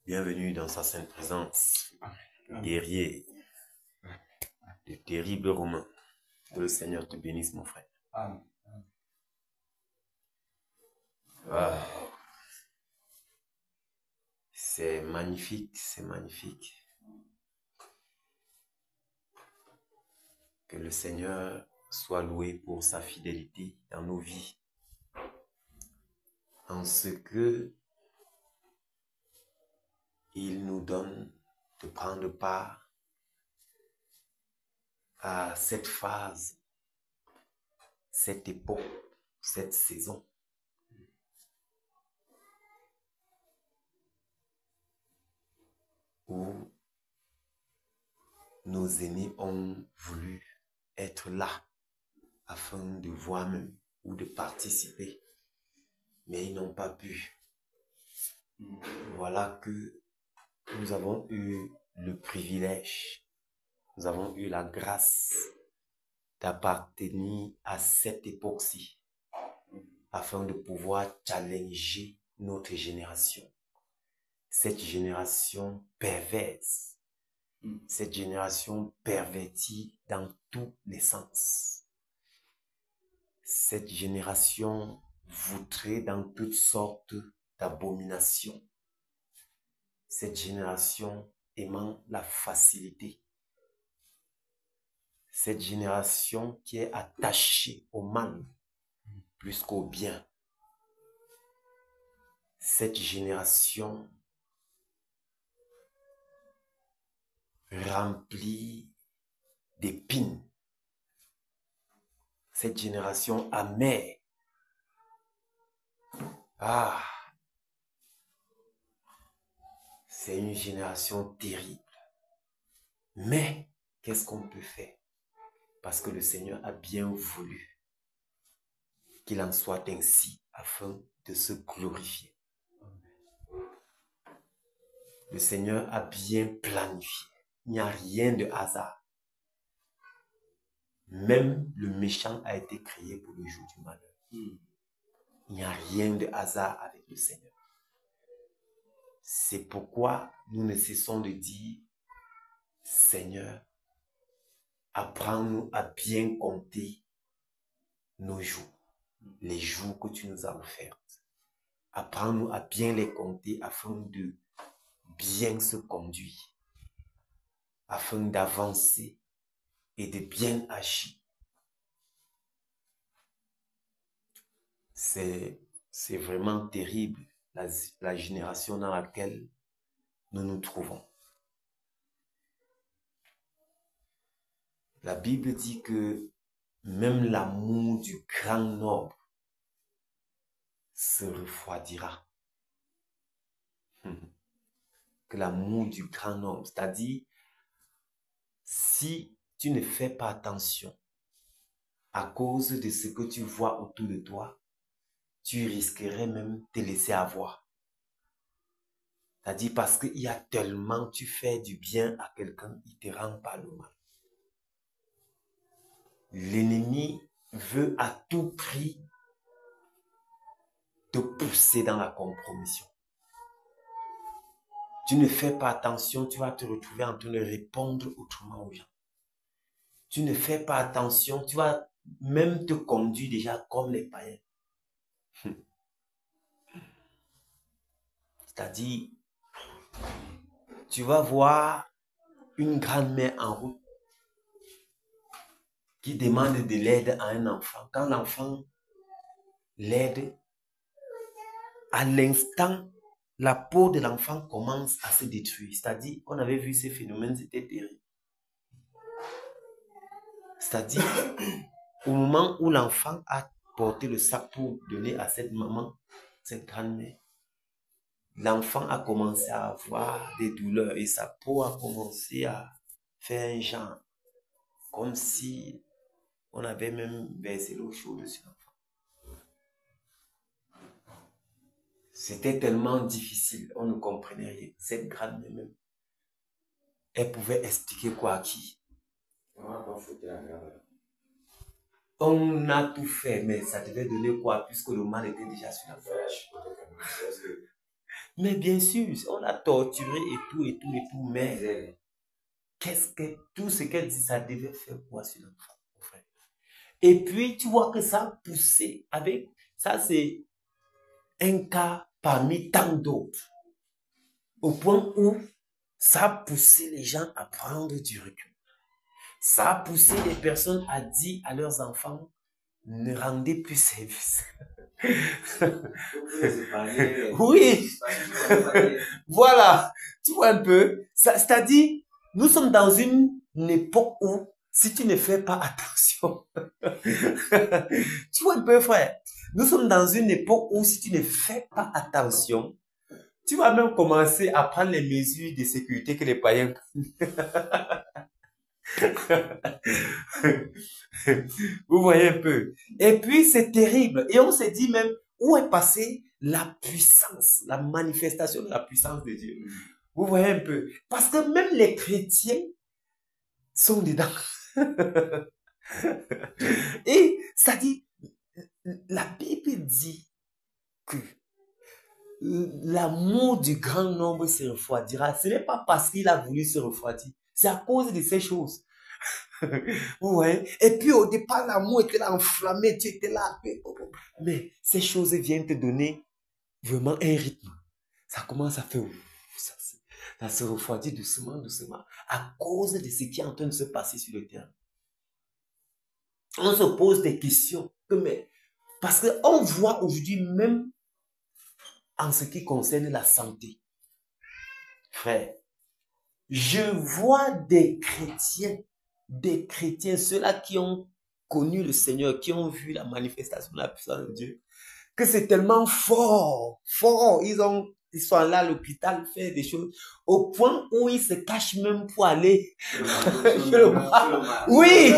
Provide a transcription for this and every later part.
Bienvenue dans sa sainte présence, guerrier, de terribles Romains. Que le Seigneur te bénisse, mon frère. Amen. Ah. C'est magnifique, c'est magnifique. Que le Seigneur soit loué pour sa fidélité dans nos vies. En ce que il nous donne de prendre part à cette phase, cette époque, cette saison. Où nos aînés ont voulu être là afin de voir même ou de participer, mais ils n'ont pas pu. Voilà que nous avons eu le privilège, nous avons eu la grâce d'appartenir à cette époque-ci afin de pouvoir challenger notre génération. Cette génération perverse, cette génération pervertie dans tous les sens. Cette génération voutrée dans toutes sortes d'abominations. Cette génération aimant la facilité. Cette génération qui est attachée au mal plus qu'au bien. Cette génération remplie d'épines. Cette génération amère. Ah! C'est une génération terrible. Mais, qu'est-ce qu'on peut faire? Parce que le Seigneur a bien voulu qu'il en soit ainsi afin de se glorifier. Le Seigneur a bien planifié. Il n'y a rien de hasard. Même le méchant a été créé pour le jour du malheur. Il n'y a rien de hasard avec le Seigneur. C'est pourquoi nous ne cessons de dire, Seigneur, apprends-nous à bien compter nos jours, les jours que tu nous as offerts. Apprends-nous à bien les compter afin de bien se conduire, afin d'avancer et de bien agir. C'est vraiment terrible la génération dans laquelle nous nous trouvons. La Bible dit que même l'amour du grand nombre se refroidira. Que l'amour du grand nombre, c'est-à-dire, si tu ne fais pas attention à cause de ce que tu vois autour de toi, tu risquerais même de te laisser avoir. C'est-à-dire parce qu'il y a tellement tu fais du bien à quelqu'un, il te rend pas le mal. L'ennemi veut à tout prix te pousser dans la compromission. Tu ne fais pas attention, tu vas te retrouver en train de répondre autrement aux gens. Tu ne fais pas attention, tu vas même te conduire déjà comme les païens. C'est-à-dire, tu vas voir une grand-mère en route qui demande de l'aide à un enfant. Quand l'enfant l'aide, à l'instant, la peau de l'enfant commence à se détruire. C'est-à-dire, on avait vu ces phénomènes, c'était terrible. C'est-à-dire, au moment où l'enfant a porté le sac pour donner à cette maman, cette grand-mère, l'enfant a commencé à avoir des douleurs et sa peau a commencé à faire un genre, comme si on avait même versé l'eau chaude sur l'enfant. C'était tellement difficile, on ne comprenait rien. Cette grand-mère même, elle pouvait expliquer quoi à qui? On a tout fait, mais ça devait donner quoi puisque le mal était déjà sur l'enfant. Mais bien sûr, on a torturé et tout, mais tout ce qu'elle dit, ça devait faire quoi sur l'enfant? Et puis, tu vois que ça a poussé avec, ça c'est un cas parmi tant d'autres, au point où ça a poussé les gens à prendre du recul. Ça a poussé les personnes à dire à leurs enfants, ne rendez plus service. Oui, voilà, tu vois un peu, c'est-à-dire, nous sommes dans une époque où, si tu ne fais pas attention, tu vois un peu, frère, nous sommes dans une époque où, si tu ne fais pas attention, tu vas même commencer à prendre les mesures de sécurité que les païens vous voyez un peu. Et puis, c'est terrible. Et on s'est dit même, où est passée la puissance, la manifestation de la puissance de Dieu? Vous voyez un peu. Parce que même les chrétiens sont dedans. Et ça dit, la Bible dit que l'amour du grand nombre se refroidira. Ce n'est pas parce qu'il a voulu se refroidir. C'est à cause de ces choses. Vous voyez? Et puis au départ, l'amour était là enflammé, tu étais là. Mais ces choses viennent te donner vraiment un rythme. Ça commence à faire... Ça se refroidit doucement, doucement, à cause de ce qui est en train de se passer sur le terrain. On se pose des questions. Parce qu'on voit aujourd'hui même en ce qui concerne la santé. Frère, je vois des chrétiens, ceux-là qui ont connu le Seigneur, qui ont vu la manifestation de la puissance de Dieu, que c'est tellement fort. Ils sont là à l'hôpital faire des choses au point où ils se cachent même pour aller oui.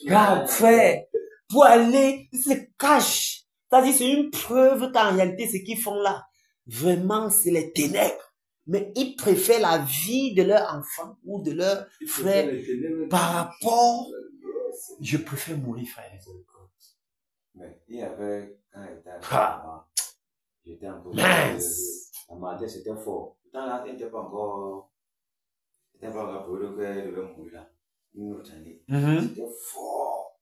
Car frère, pour aller, ils se cachent. C'est-à-dire, c'est une preuve qu'en réalité, ce qu'ils font là, vraiment, c'est les ténèbres. Mais ils préfèrent la vie de leur enfant ou de leur frère par rapport. Je préfère mourir, frère. Mais il y avait, quand j'étais un peu la maladie, c'était fort. Pourtant là, il n'était pas encore pour le qu'elle devait mourir là. Une autre année. C'était fort.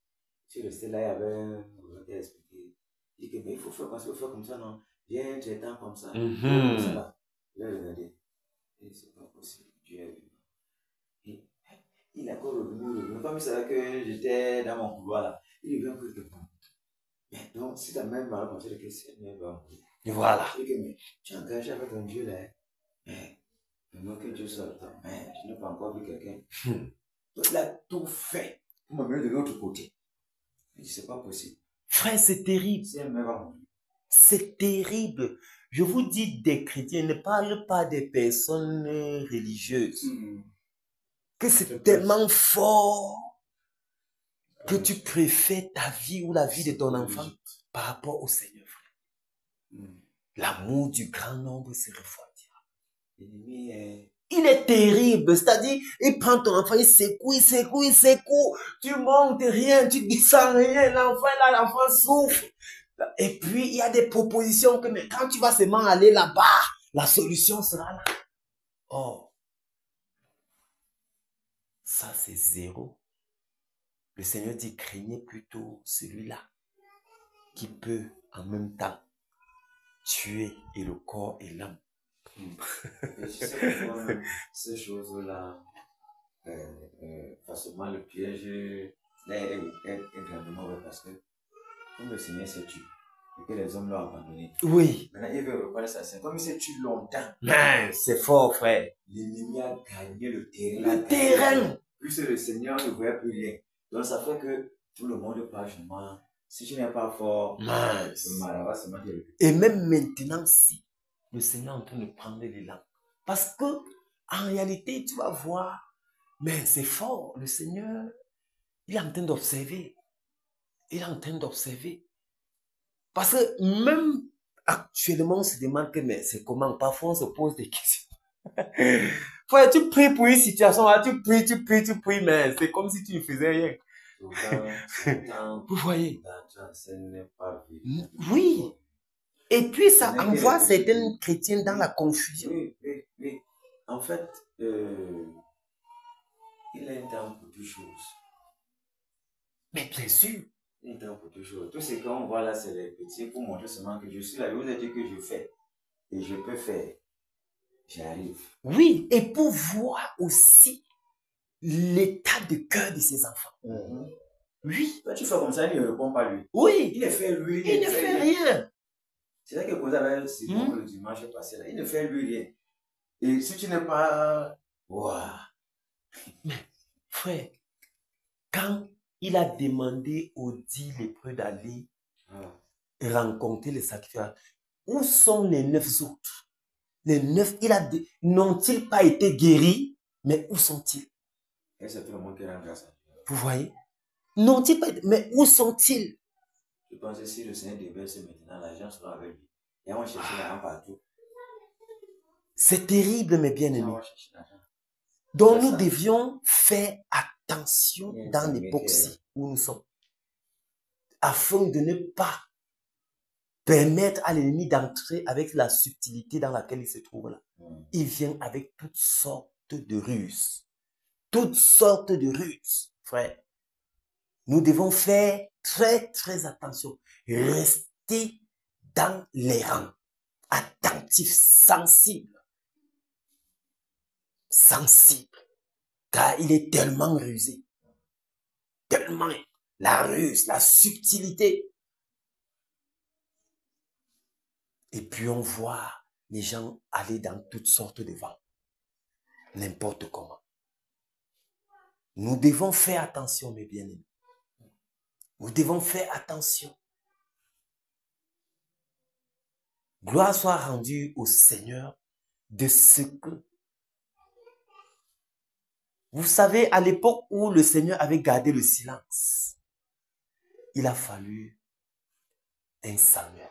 Je suis resté là, il y avait un qui a expliqué. Il dit que mais il faut faire comme ça, non? Viens, tu es temps comme ça. Comme ça là. Il a regardé. Et c'est pas possible. Dieu est vivant. Il a encore revenu. Comme il savait que j'étais dans mon couloir là, il revient plus que bon. Mais donc, si ta mère m'a raconté que c'est elle va mourir. Voilà. Mais tu es engagé avec ton Dieu là. Mais maintenant que Dieu sort, mais je n'ai pas encore vu quelqu'un. Donc il a tout fait pour me mettre de l'autre côté. Il dit, c'est pas possible. Frère, c'est terrible. Si elle va mourir. C'est terrible. Je vous dis des chrétiens, ne parle pas des personnes religieuses. Que c'est tellement fort que tu préfères ta vie ou la vie de ton enfant par rapport au Seigneur. L'amour du grand nombre se refroidira. Il est terrible, c'est-à-dire, il prend ton enfant, il secoue, tu montes rien, tu descends rien, l'enfant souffre. Et puis, il y a des propositions que, mais quand tu vas seulement aller là-bas, la solution sera là. Oh, ça c'est zéro. Le Seigneur dit, craignez plutôt celui-là qui peut en même temps tuer et le corps et l'âme. Et je sais pourquoi ces choses-là, facilement le piège est grandement vrai parce que comme le Seigneur s'est tué et que les hommes l'ont abandonné. Oui. Maintenant, il veut reprendre sa scène. Comme il s'est tué longtemps. C'est fort, frère. L'ennemi a gagné le terrain. Le terrain. Puisque le Seigneur ne voyait plus rien. Donc ça fait que tout le monde parle justement. Si tu n'es pas fort, et même maintenant, si le Seigneur est en train de prendre l'élan. Parce que, en réalité, tu vas voir, mais c'est fort. Le Seigneur, il est en train d'observer. Il est en train d'observer. Parce que même actuellement, on se demande que, mais c'est comment? Parfois, on se pose des questions. Frère, tu pries pour une situation, là, tu pries, mais c'est comme si tu ne faisais rien. Vous voyez? Oui. Et puis, ça envoie certains chrétiens dans la confusion. Oui. En fait, il a un temps pour toutes choses. Mais bien sûr. Il a un temps pour toutes choses. Tout ce qu'on voit là, c'est les petits pour montrer seulement que je suis là. Je vous ai dit que je fais. Et je peux faire. J'arrive. Oui, et pour voir aussi l'état de cœur de ses enfants. Oui. Toi, tu fais comme ça, il ne répond pas lui. Oui. Il ne fait lui rien. Il ne fait rien. C'est là que vous avez le dimanche passé là. Il ne fait lui rien. Et si tu n'es pas... Wow. Mais, frère, quand il a demandé aux 10 lépreux d'aller rencontrer les sacrificateurs, où sont les 9 autres? Les 9, n'ont-ils pas été guéris? Mais où sont-ils? Et c'est tout le monde qui rend grâce à Dieu. Vous voyez? N'ont-ils pas été... Mais où sont-ils? Je pense que si le Seigneur déverse maintenant, la gens seront avec lui. Et on va chercher l'argent partout. C'est terrible, mes bien-aimés. Donc nous devions faire attention dans l'époque où nous sommes. Afin de ne pas permettre à l'ennemi d'entrer avec la subtilité dans laquelle il se trouve là. Il vient avec toutes sortes de ruses. Toutes sortes de ruses, frère. Nous devons faire très, très attention. Rester dans les rangs. Attentifs, sensibles. Sensibles. Car il est tellement rusé. Tellement la ruse, la subtilité. Et puis on voit les gens aller dans toutes sortes de vents. N'importe comment. Nous devons faire attention, mes bien-aimés. Nous devons faire attention. Gloire soit rendue au Seigneur de ce que... Vous savez, à l'époque où le Seigneur avait gardé le silence, il a fallu un Samuel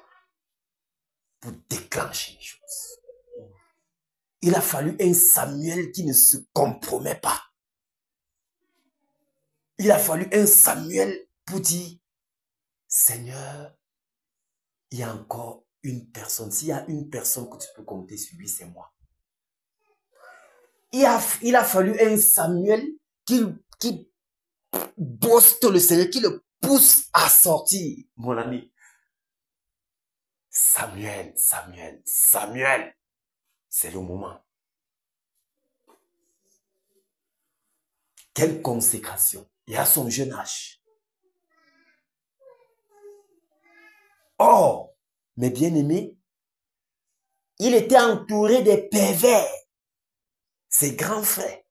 pour déclencher les choses. Il a fallu un Samuel qui ne se compromet pas. Il a fallu un Samuel pour dire, Seigneur, il y a encore une personne. S'il y a une personne que tu peux compter sur lui, c'est moi. Il a fallu un Samuel qui bosse le Seigneur, qui le pousse à sortir, mon ami. Samuel, c'est le moment. Quelle consécration. Il a son jeune âge. Or, mes bien-aimés, il était entouré des pervers. Ses grands frères,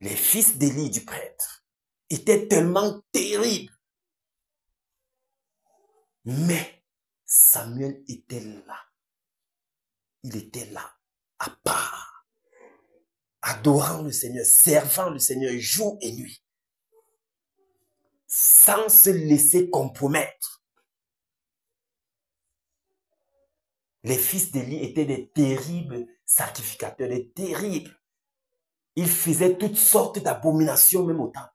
les fils d'Élie du prêtre, étaient tellement terribles. Mais Samuel était là. Il était là, à part, adorant le Seigneur, servant le Seigneur jour et nuit, sans se laisser compromettre. Les fils d'Élie étaient des terribles sacrificateurs, des terribles. Ils faisaient toutes sortes d'abominations même au temple.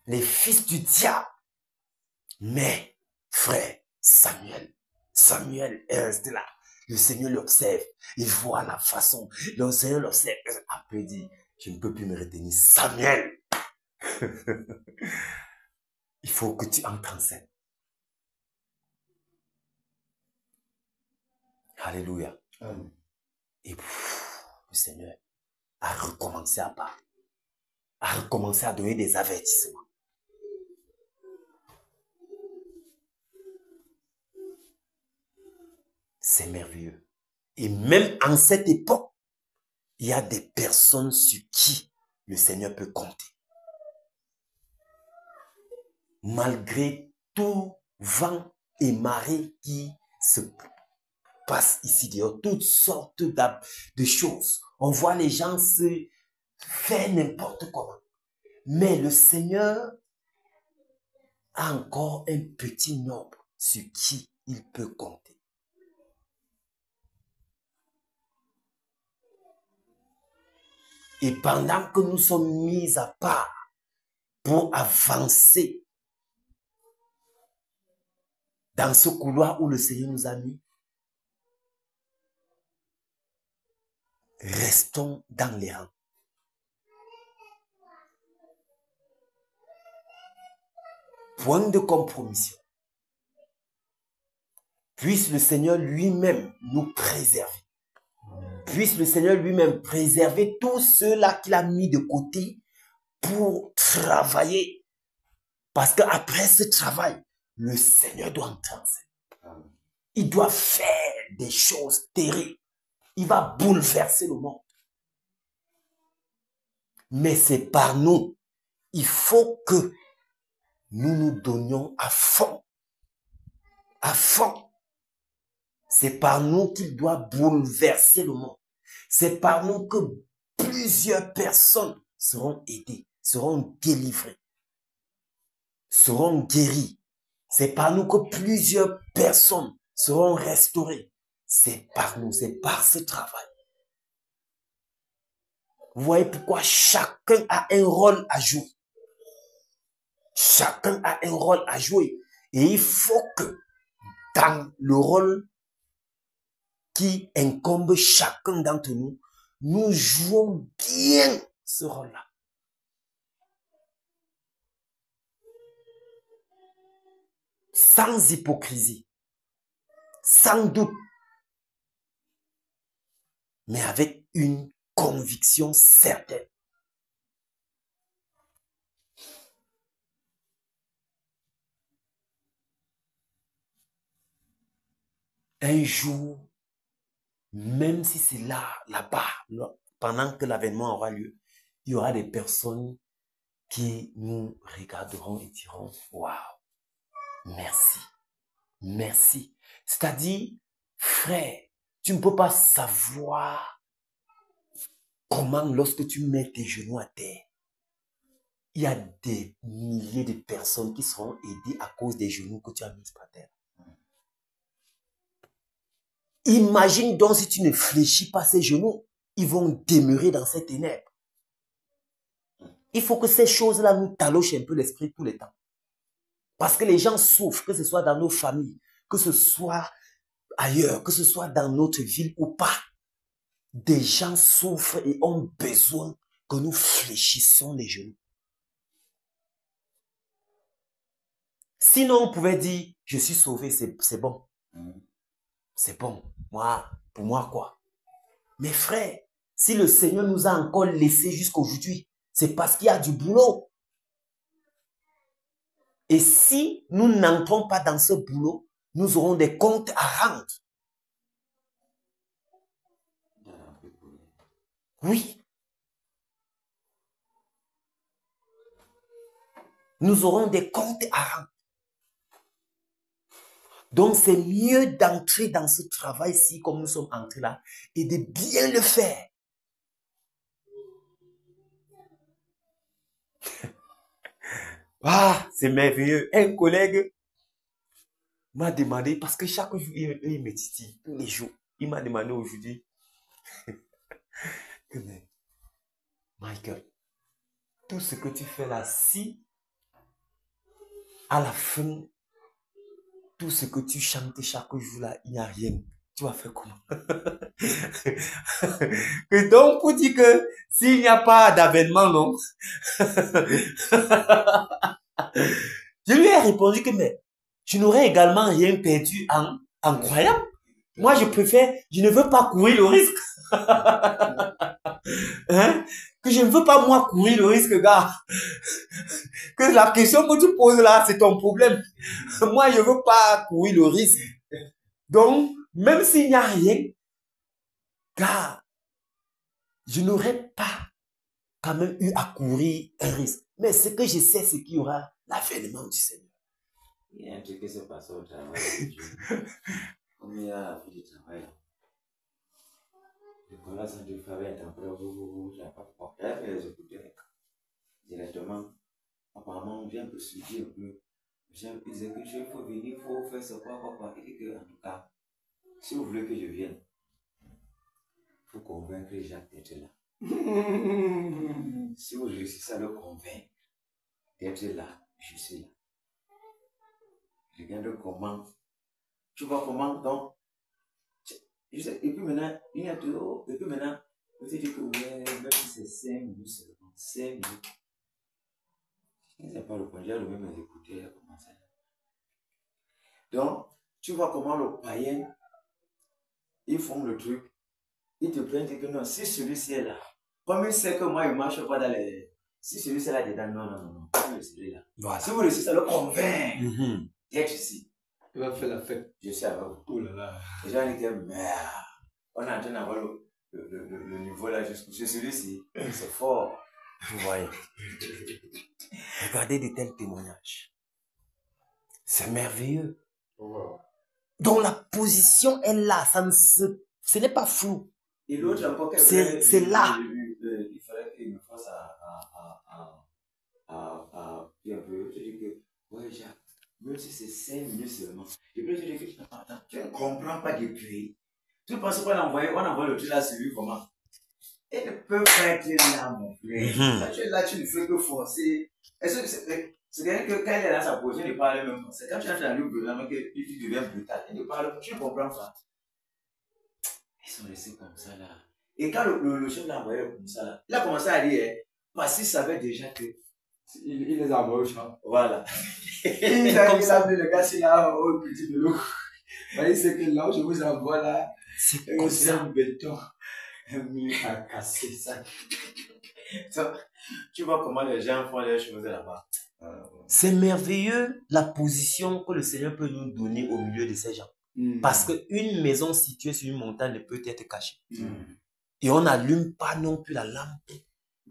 Les fils du diable. Mais, frère, Samuel est resté là. Le Seigneur l'observe. Il voit la façon. Le Seigneur l'observe. Après, il dit, je ne peux plus me retenir. Samuel, il faut que tu entres en scène. Alléluia. Et le Seigneur a recommencé à parler. A recommencé à donner des avertissements. C'est merveilleux. Et même en cette époque, il y a des personnes sur qui le Seigneur peut compter. malgré tout vent et marée qui se passe ici dehors, toutes sortes de choses. On voit les gens se faire n'importe comment. Mais le Seigneur a encore un petit nombre sur qui il peut compter. Et pendant que nous sommes mis à part pour avancer dans ce couloir où le Seigneur nous a mis, restons dans les rangs. Point de compromission. Puisse le Seigneur lui-même nous préserver. Puisse le Seigneur lui-même préserver tous ceux-là qu'il a mis de côté pour travailler. Parce qu'après ce travail, le Seigneur doit entrer en scène. Il doit faire des choses terribles. Il va bouleverser le monde. Mais c'est par nous. Il faut que nous nous donnions à fond. À fond. C'est par nous qu'il doit bouleverser le monde. C'est par nous que plusieurs personnes seront aidées, seront délivrées, seront guéries. C'est par nous que plusieurs personnes seront restaurées. C'est par nous, c'est par ce travail. Vous voyez pourquoi chacun a un rôle à jouer. Chacun a un rôle à jouer. Et il faut que dans le rôle qui incombe chacun d'entre nous, nous jouons bien ce rôle-là. Sans hypocrisie, sans doute, mais avec une conviction certaine. Un jour, même si c'est là-bas, pendant que l'avènement aura lieu, il y aura des personnes qui nous regarderont et diront, waouh, merci, merci. C'est-à-dire, frère, tu ne peux pas savoir comment lorsque tu mets tes genoux à terre, il y a des milliers de personnes qui seront aidées à cause des genoux que tu as mis par terre. Imagine donc si tu ne fléchis pas ces genoux, ils vont demeurer dans ces ténèbres. Il faut que ces choses-là nous talochent un peu l'esprit tout le temps. Parce que les gens souffrent, que ce soit dans nos familles, que ce soit ailleurs, que ce soit dans notre ville ou pas. Des gens souffrent et ont besoin que nous fléchissons les genoux. Sinon, on pouvait dire, je suis sauvé, c'est bon. C'est bon. Moi, pour moi, quoi. Mais frère, si le Seigneur nous a encore laissés jusqu'aujourd'hui, c'est parce qu'il y a du boulot. Et si nous n'entrons pas dans ce boulot, nous aurons des comptes à rendre. Oui. Nous aurons des comptes à rendre. Donc, c'est mieux d'entrer dans ce travail-ci, comme nous sommes entrés là, et de bien le faire. Ah, c'est merveilleux. Un collègue m'a demandé, parce que chaque jour, il me titille, tous les jours. Il m'a demandé aujourd'hui, Michael, tout ce que tu fais là, si à la fin, tout ce que tu chantes chaque jour là, il n'y a rien, tu vas faire comment? Donc, pour dire que s'il n'y a pas d'avènement, non. Je lui ai répondu que, mais je n'aurais également rien perdu en croyant. Moi, je ne veux pas courir le risque. Hein? Que je ne veux pas, moi, courir le risque, gars. Que la question que tu poses là, c'est ton problème. Moi, je ne veux pas courir le risque. Donc, même s'il n'y a rien, gars, je n'aurais pas quand même eu à courir un risque. Mais ce que je sais, c'est qu'il y aura l'avènement du Seigneur. Il y a un truc qui se passe au travail. Comme il y a la vie du travail. Le collage de travail est en train de je n'ai pas compris. Elle fait les écouteurs directement. Apparemment, on vient un peu suivre un peu. Il disait que il faut venir, il faut faire ce quoi. Il dit que, en tout cas, si vous voulez que je vienne, il faut convaincre Jacques d'être là. Si vous réussissez à le convaincre d'être là, je suis là. Regarde comment. Tu vois comment, donc, et puis maintenant, il y a tout. Et puis maintenant, vous dites que ouais, même si c'est 5 minutes seulement, 5 minutes. Je ne sais pas le point, j'ai allumé mes écouteurs, il a commencé. Donc, tu vois comment le païen, ils font le truc, ils te prennent que non, si celui-ci est là, comme il sait que moi, il ne marche pas dans les. Si celui-ci est là dedans, non, pas celui-là. Voilà. Si vous réussissez à le convaincre, d'être ici. Il va faire la fête. Je suis avec vous. Oh là là. Les gens disent, merde, on est en train d'avoir le niveau là jusqu'au celui-ci. C'est fort. Vous voyez. Regardez de tels témoignages. C'est merveilleux. Wow. Donc la position est là, ce n'est pas flou. Et l'autre encore, c'est là. Il fallait qu'il me fasse puis un peu. Je dis que, ouais, Jacques, même si c'est 5 minutes seulement, et puis je dis que tu ne comprends pas depuis. Tu penses qu'on envoie le truc là sur lui comment? Et ne peut pas être là, mon frère. Quand tu es là, tu ne fais que forcer. Est-ce que c'est quelqu'un que quand il est dans sa position, il ne parle même pas. C'est quand tu entres dans le gouvernement qu'il devient brutal. Il ne parle, tu ne comprends pas. Ils sont restés comme ça là. Et quand le chef l'a envoyé comme ça là, il a commencé à dire, parce qu'il savait déjà que. Il les a envoyés au champ. Voilà. Il a vu le gars, c'est là au petit de l'eau. Il sait que là où je vous envoie là, c'est comme ça. Un béton. Un mur à casser ça. Tu vois comment les gens font les choses là-bas. C'est merveilleux la position que le Seigneur peut nous donner au milieu de ces gens. Parce qu'une maison située sur une montagne ne peut être cachée. Et on n'allume pas non plus la lampe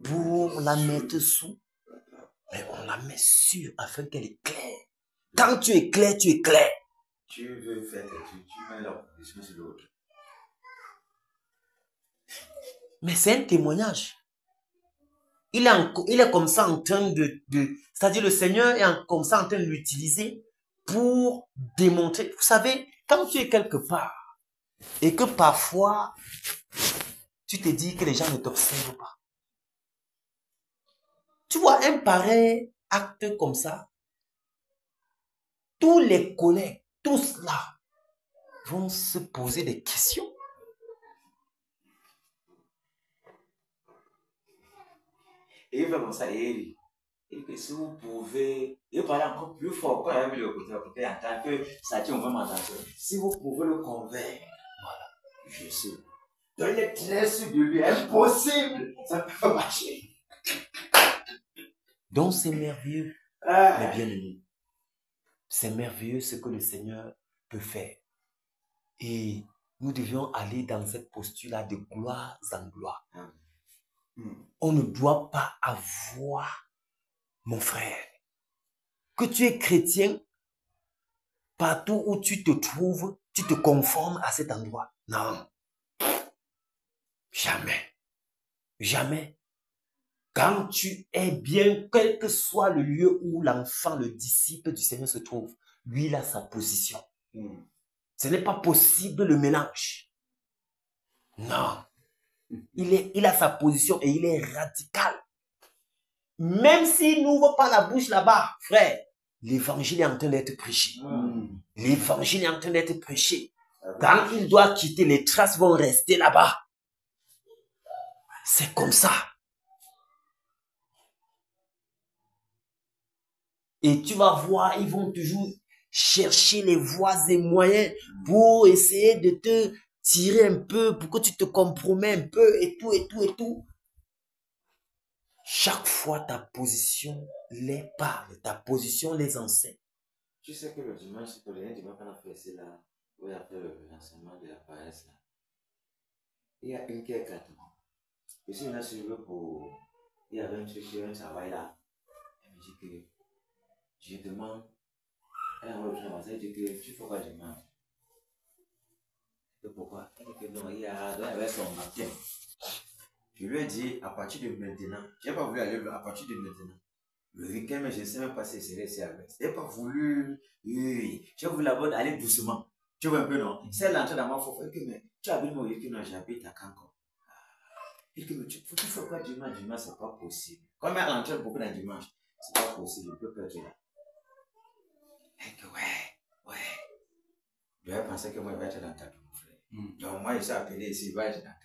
pour la mettre sous. Mais on la met sur afin qu'elle éclaire. Quand tu éclaires, tu éclaires. Tu veux faire tes trucs, tu mets la position sur l'autre. Mais c'est un témoignage. Il est comme ça en train c'est-à-dire le Seigneur est comme ça en train de l'utiliser pour démontrer. Vous savez, quand tu es quelque part et que parfois tu te dis que les gens ne t'observent pas. Tu vois, un pareil acte comme ça, tous les collègues, tous là, vont se poser des questions. Et il fait comme ça, et que si vous pouvez, il parlait encore plus fort quand il a mis le côté, pour en tant que ça tient vraiment attention. Si vous pouvez le convaincre, voilà, je sais. Donc il est très sûr de lui, impossible, ça ne peut pas marcher. Donc c'est merveilleux, mes bien-aimés. C'est merveilleux ce que le Seigneur peut faire. Et nous devions aller dans cette posture-là de gloire en gloire. On ne doit pas avoir, mon frère, que tu es chrétien, partout où tu te trouves, tu te conformes à cet endroit. Non. Jamais. Jamais. Quand tu es bien, quel que soit le lieu où l'enfant, le disciple du Seigneur se trouve, lui, il a sa position. Ce n'est pas possible le mélange. Non. Il a sa position et il est radical. Même s'il n'ouvre pas la bouche là-bas, frère, l'évangile est en train d'être prêché. L'évangile est en train d'être prêché. Quand il doit quitter, les traces vont rester là-bas. C'est comme ça. Et tu vas voir, ils vont toujours chercher les voies et moyens pour essayer de te tirer un peu, pour que tu te compromets un peu et tout. Chaque fois, ta position les parle, ta position les enseigne. Tu sais que le dimanche, c'est pour les dimanche qu'on a fait ici là, où il y a fait l'enseignement de la paresse là. Il y a une qui est 4 mois. Je suis venu suivre pour. Il y avait un truc, un travail là. que je demande, elle dit que tu fais quoi dimanche? Et pourquoi? Elle dit que non, il y avait son matin. Je lui ai dit, à partir de maintenant, je n'ai pas voulu aller à partir de maintenant. Le week-end, mais je ne sais même pas si c'est resté avec. Je n'ai pas voulu. Oui. J'ai voulu d'abord aller doucement. Tu vois un peu, non? C'est l'entrée dans ma foi. Mais tu habites mon week-end, non, j'habite à Cancun. Il dit que tu fais quoi dimanche? Dimanche, ce n'est pas possible. Comme elle rentre beaucoup dans dimanche, ce n'est pas possible. Je peux pas être là. Et que ouais. Je vais penser que moi, je vais être dans le cadre, mon frère. Donc, moi, je suis appelé ici, je vais être dans le cadre.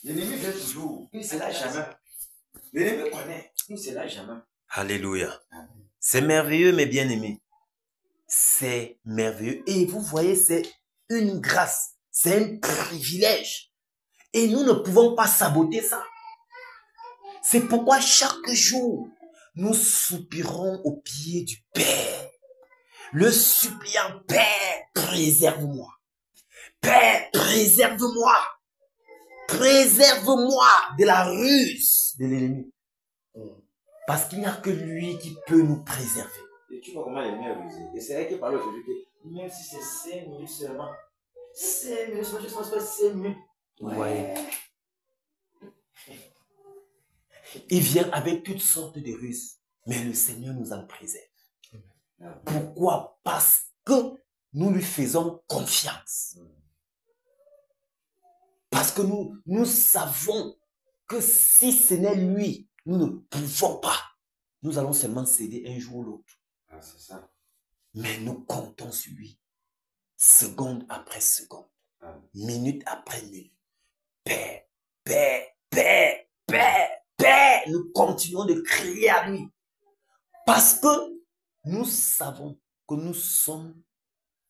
L'ennemi fait toujours. Il ne se lâche jamais. L'ennemi connaît. Il ne se lâche jamais. Alléluia. C'est merveilleux, mes bien-aimés. C'est merveilleux. Et vous voyez, c'est une grâce. C'est un privilège. Et nous ne pouvons pas saboter ça. C'est pourquoi chaque jour, nous soupirons au pied du Père. Le suppliant, Père, préserve-moi. Père, préserve-moi. Préserve-moi de la ruse de l'ennemi. Parce qu'il n'y a que lui qui peut nous préserver. Et tu vois comment l'ennemi est rusé. Et c'est elle qui parle aujourd'hui que même si c'est 5 minutes seulement, 5 minutes seulement, je pense pas 5 minutes. Ouais. Il vient avec toutes sortes de ruses. Mais le Seigneur nous en préserve. Pourquoi? Parce que nous lui faisons confiance. Parce que nous savons que si ce n'est lui, nous ne pouvons pas. Nous allons seulement céder un jour ou l'autre. Ah, c'est ça. Mais nous comptons sur lui. Seconde après seconde. Minute après minute. Père, Père, Père, Père, Père. Nous continuons de crier à lui. Parce que nous savons que nous sommes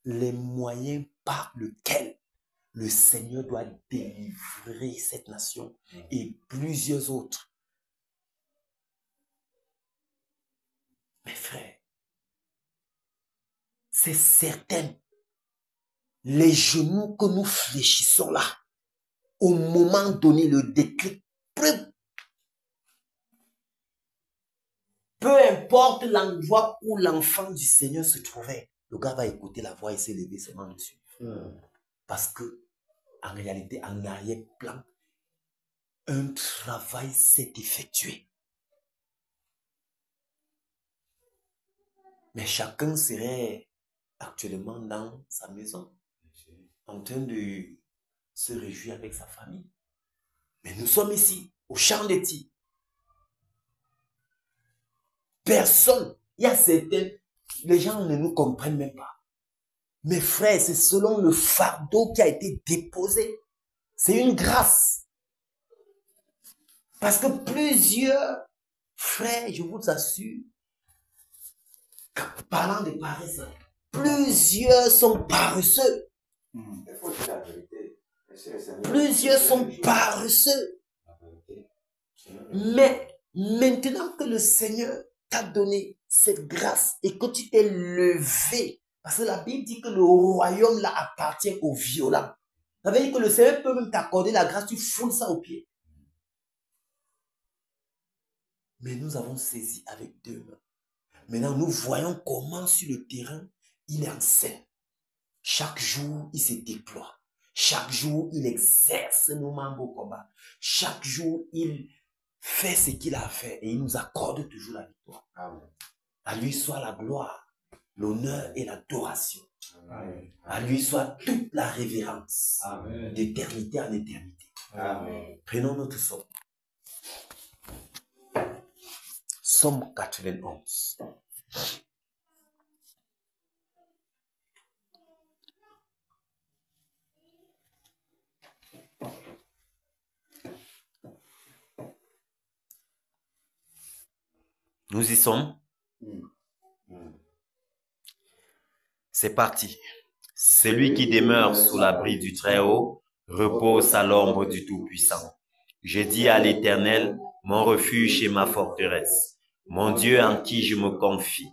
les moyens par lesquels le Seigneur doit délivrer cette nation et plusieurs autres. Mes frères, c'est certain, les genoux que nous fléchissons là, au moment donné, le déclic, peu importe l'endroit où l'enfant du Seigneur se trouvait, le gars va écouter la voix et s'élever seulement dessus. Parce que, en réalité, en arrière-plan, un travail s'est effectué. Mais chacun serait actuellement dans sa maison, en train de se réjouir avec sa famille. Mais nous sommes ici, au champ des Tigres. Personne, il y a certains, les gens ne nous comprennent même pas. Mes frères, c'est selon le fardeau qui a été déposé. C'est une grâce. Parce que plusieurs frères, je vous assure, parlant de paresse, plusieurs sont paresseux. Il faut dire la vérité. Plusieurs sont paresseux. Mais maintenant que le Seigneur t'a donné cette grâce et que tu t'es levé, parce que la Bible dit que le royaume là appartient aux violents. Ça veut dire que le Seigneur peut même t'accorder la grâce, tu foules ça aux pieds. Mais nous avons saisi avec 2 mains. Maintenant, nous voyons comment sur le terrain, il est en scène. Chaque jour, il se déploie. Chaque jour, il exerce nos membres au combat. Chaque jour, il fait ce qu'il a fait et il nous accorde toujours la victoire. Amen. À lui soit la gloire, l'honneur et l'adoration. À lui soit toute la révérence. D'éternité en éternité. Amen. Prenons notre somme. Somme 91. Nous y sommes. C'est parti. Celui qui demeure sous l'abri du Très-Haut repose à l'ombre du Tout-Puissant. Je dis à l'Éternel, mon refuge et ma forteresse, mon Dieu en qui je me confie,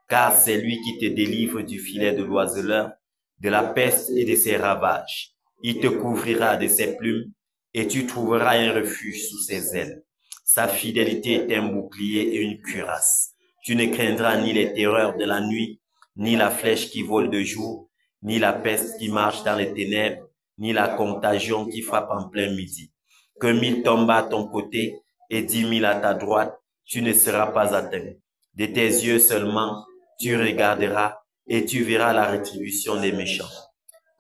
car c'est lui qui te délivre du filet de l'oiseleur, de la peste et de ses ravages. Il te couvrira de ses plumes et tu trouveras un refuge sous ses ailes. Sa fidélité est un bouclier et une cuirasse. Tu ne craindras ni les terreurs de la nuit, ni la flèche qui vole de jour, ni la peste qui marche dans les ténèbres, ni la contagion qui frappe en plein midi. Que 1000 tombent à ton côté et 10 000 à ta droite, tu ne seras pas atteint. De tes yeux seulement, tu regarderas et tu verras la rétribution des méchants.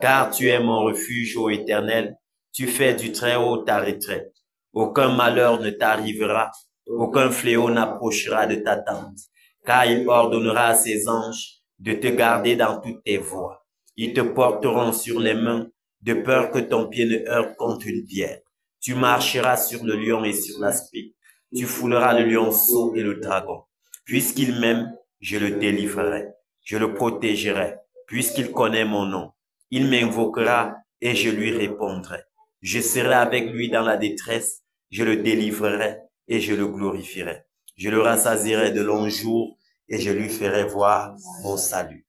Car tu es mon refuge, ô Éternel, tu fais du Très-Haut ta retraite. Aucun malheur ne t'arrivera, aucun fléau n'approchera de ta tente, car il ordonnera à ses anges de te garder dans toutes tes voies. Ils te porteront sur les mains, de peur que ton pied ne heurte contre une pierre. Tu marcheras sur le lion et sur l'aspic, tu fouleras le lionceau et le dragon. Puisqu'il m'aime, je le délivrerai, je le protégerai, puisqu'il connaît mon nom. Il m'invoquera et je lui répondrai. Je serai avec lui dans la détresse, je le délivrerai et je le glorifierai. Je le rassasierai de longs jours et je lui ferai voir mon salut.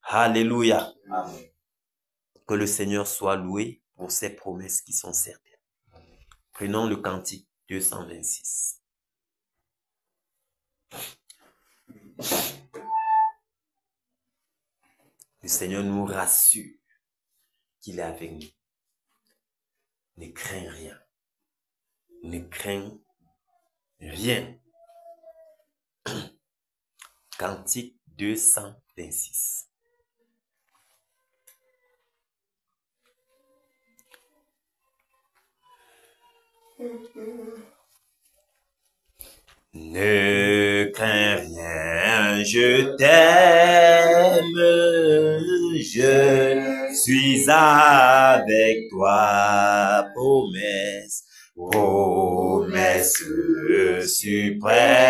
Alléluia. Amen. Que le Seigneur soit loué pour ses promesses qui sont certaines. Prenons le cantique 226. Le Seigneur nous rassure qu'il est avec nous. Ne crains rien. Ne crains rien. Cantique 226. Ne crains rien, je t'aime, je suis avec toi, promesse, promesse suprême,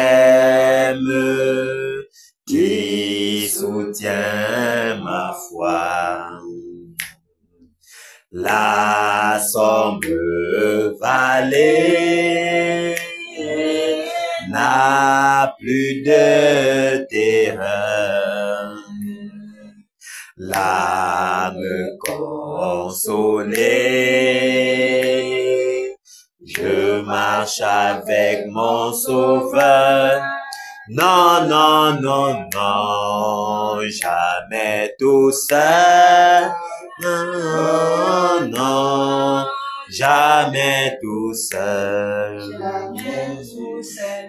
qui soutient ma foi. La sombre vallée n'a plus de terreur. L'âme consolée, je marche avec mon Sauveur. Non, non, non, non, jamais tout seul. Non, non, jamais tout seul.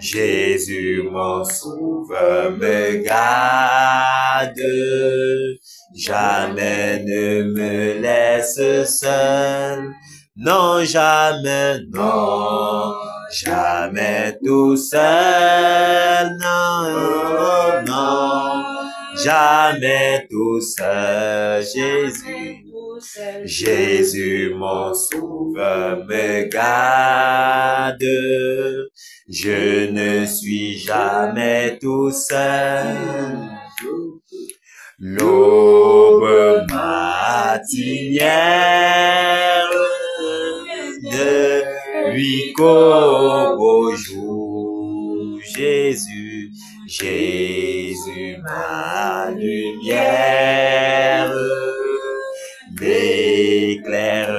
Jésus, mon Sauveur, me garde. Jamais ne me laisse seul. Non, jamais, non, jamais tout seul. Non, non, jamais tout seul. Jésus, Jésus, mon Sauveur, me garde. Je ne suis jamais tout seul. L'aube matinière ne lui qu'au beau jour. Jésus, Jésus, ma lumière, m'éclaire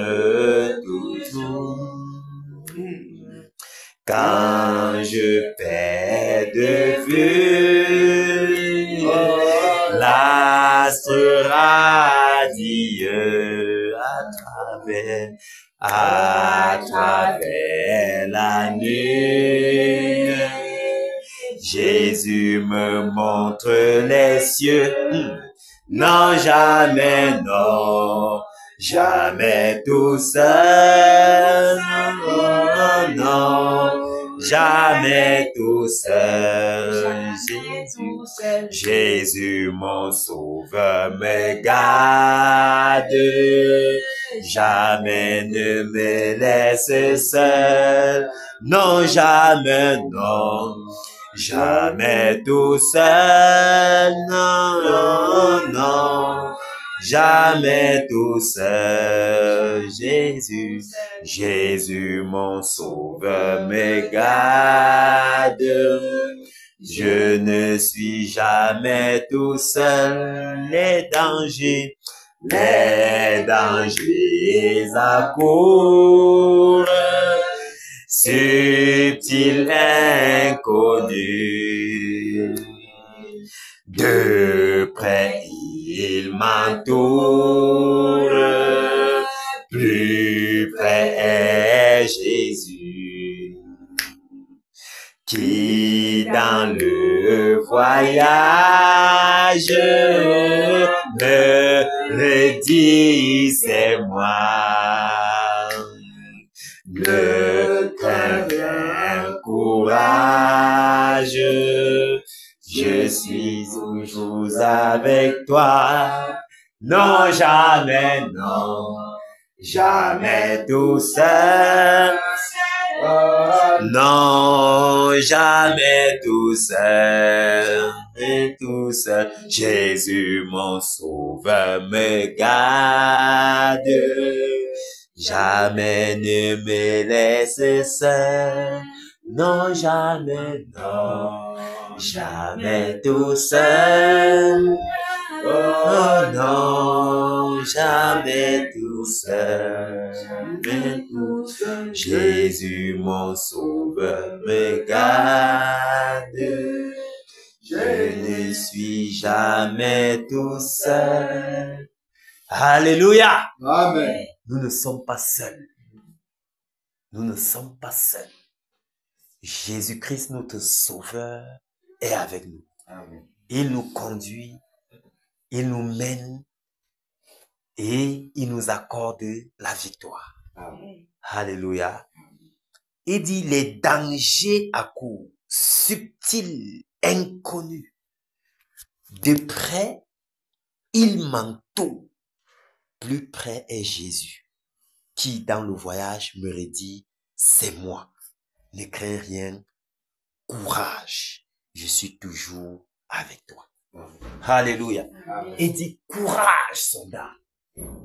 toujours. Quand je perds de vue l'astre radieux à travers la nuit, Jésus me montre les cieux. Non, jamais, non, jamais tout seul. Non, non, jamais tout seul. Jésus, Jésus, mon Sauveur, me garde. Jamais ne me laisse seul. Non, jamais, non. Jamais tout seul, non, non, non, jamais tout seul. Jésus, Jésus, mon Sauveur, me garde. Je ne suis jamais tout seul. Les dangers accourent subtil inconnu. De près il m'entoure, plus près est Jésus, qui dans le voyage me redit c'est moi. Ne crains rien, courage, je suis toujours avec toi. Non, jamais, non, jamais tout seul. Non, jamais tout seul, tout seul. Jésus, mon sauveur, me garde. Jamais ne me laisse seul. Non, jamais, non, jamais tout seul. Oh non, jamais tout seul. Jésus, mon sauveur, me garde. Je ne suis jamais tout seul. Alléluia. Amen. Nous ne sommes pas seuls. Nous ne sommes pas seuls. Jésus-Christ, notre sauveur, est avec nous. Amen. Il nous conduit, il nous mène et il nous accorde la victoire. Amen. Alléluia. Il dit les dangers à court, subtils, inconnus. De près, il m'entoure. Plus près est Jésus, qui dans le voyage me redit, c'est moi. Ne crains rien, courage, je suis toujours avec toi. Alléluia. Amen. Il dit courage, soldat,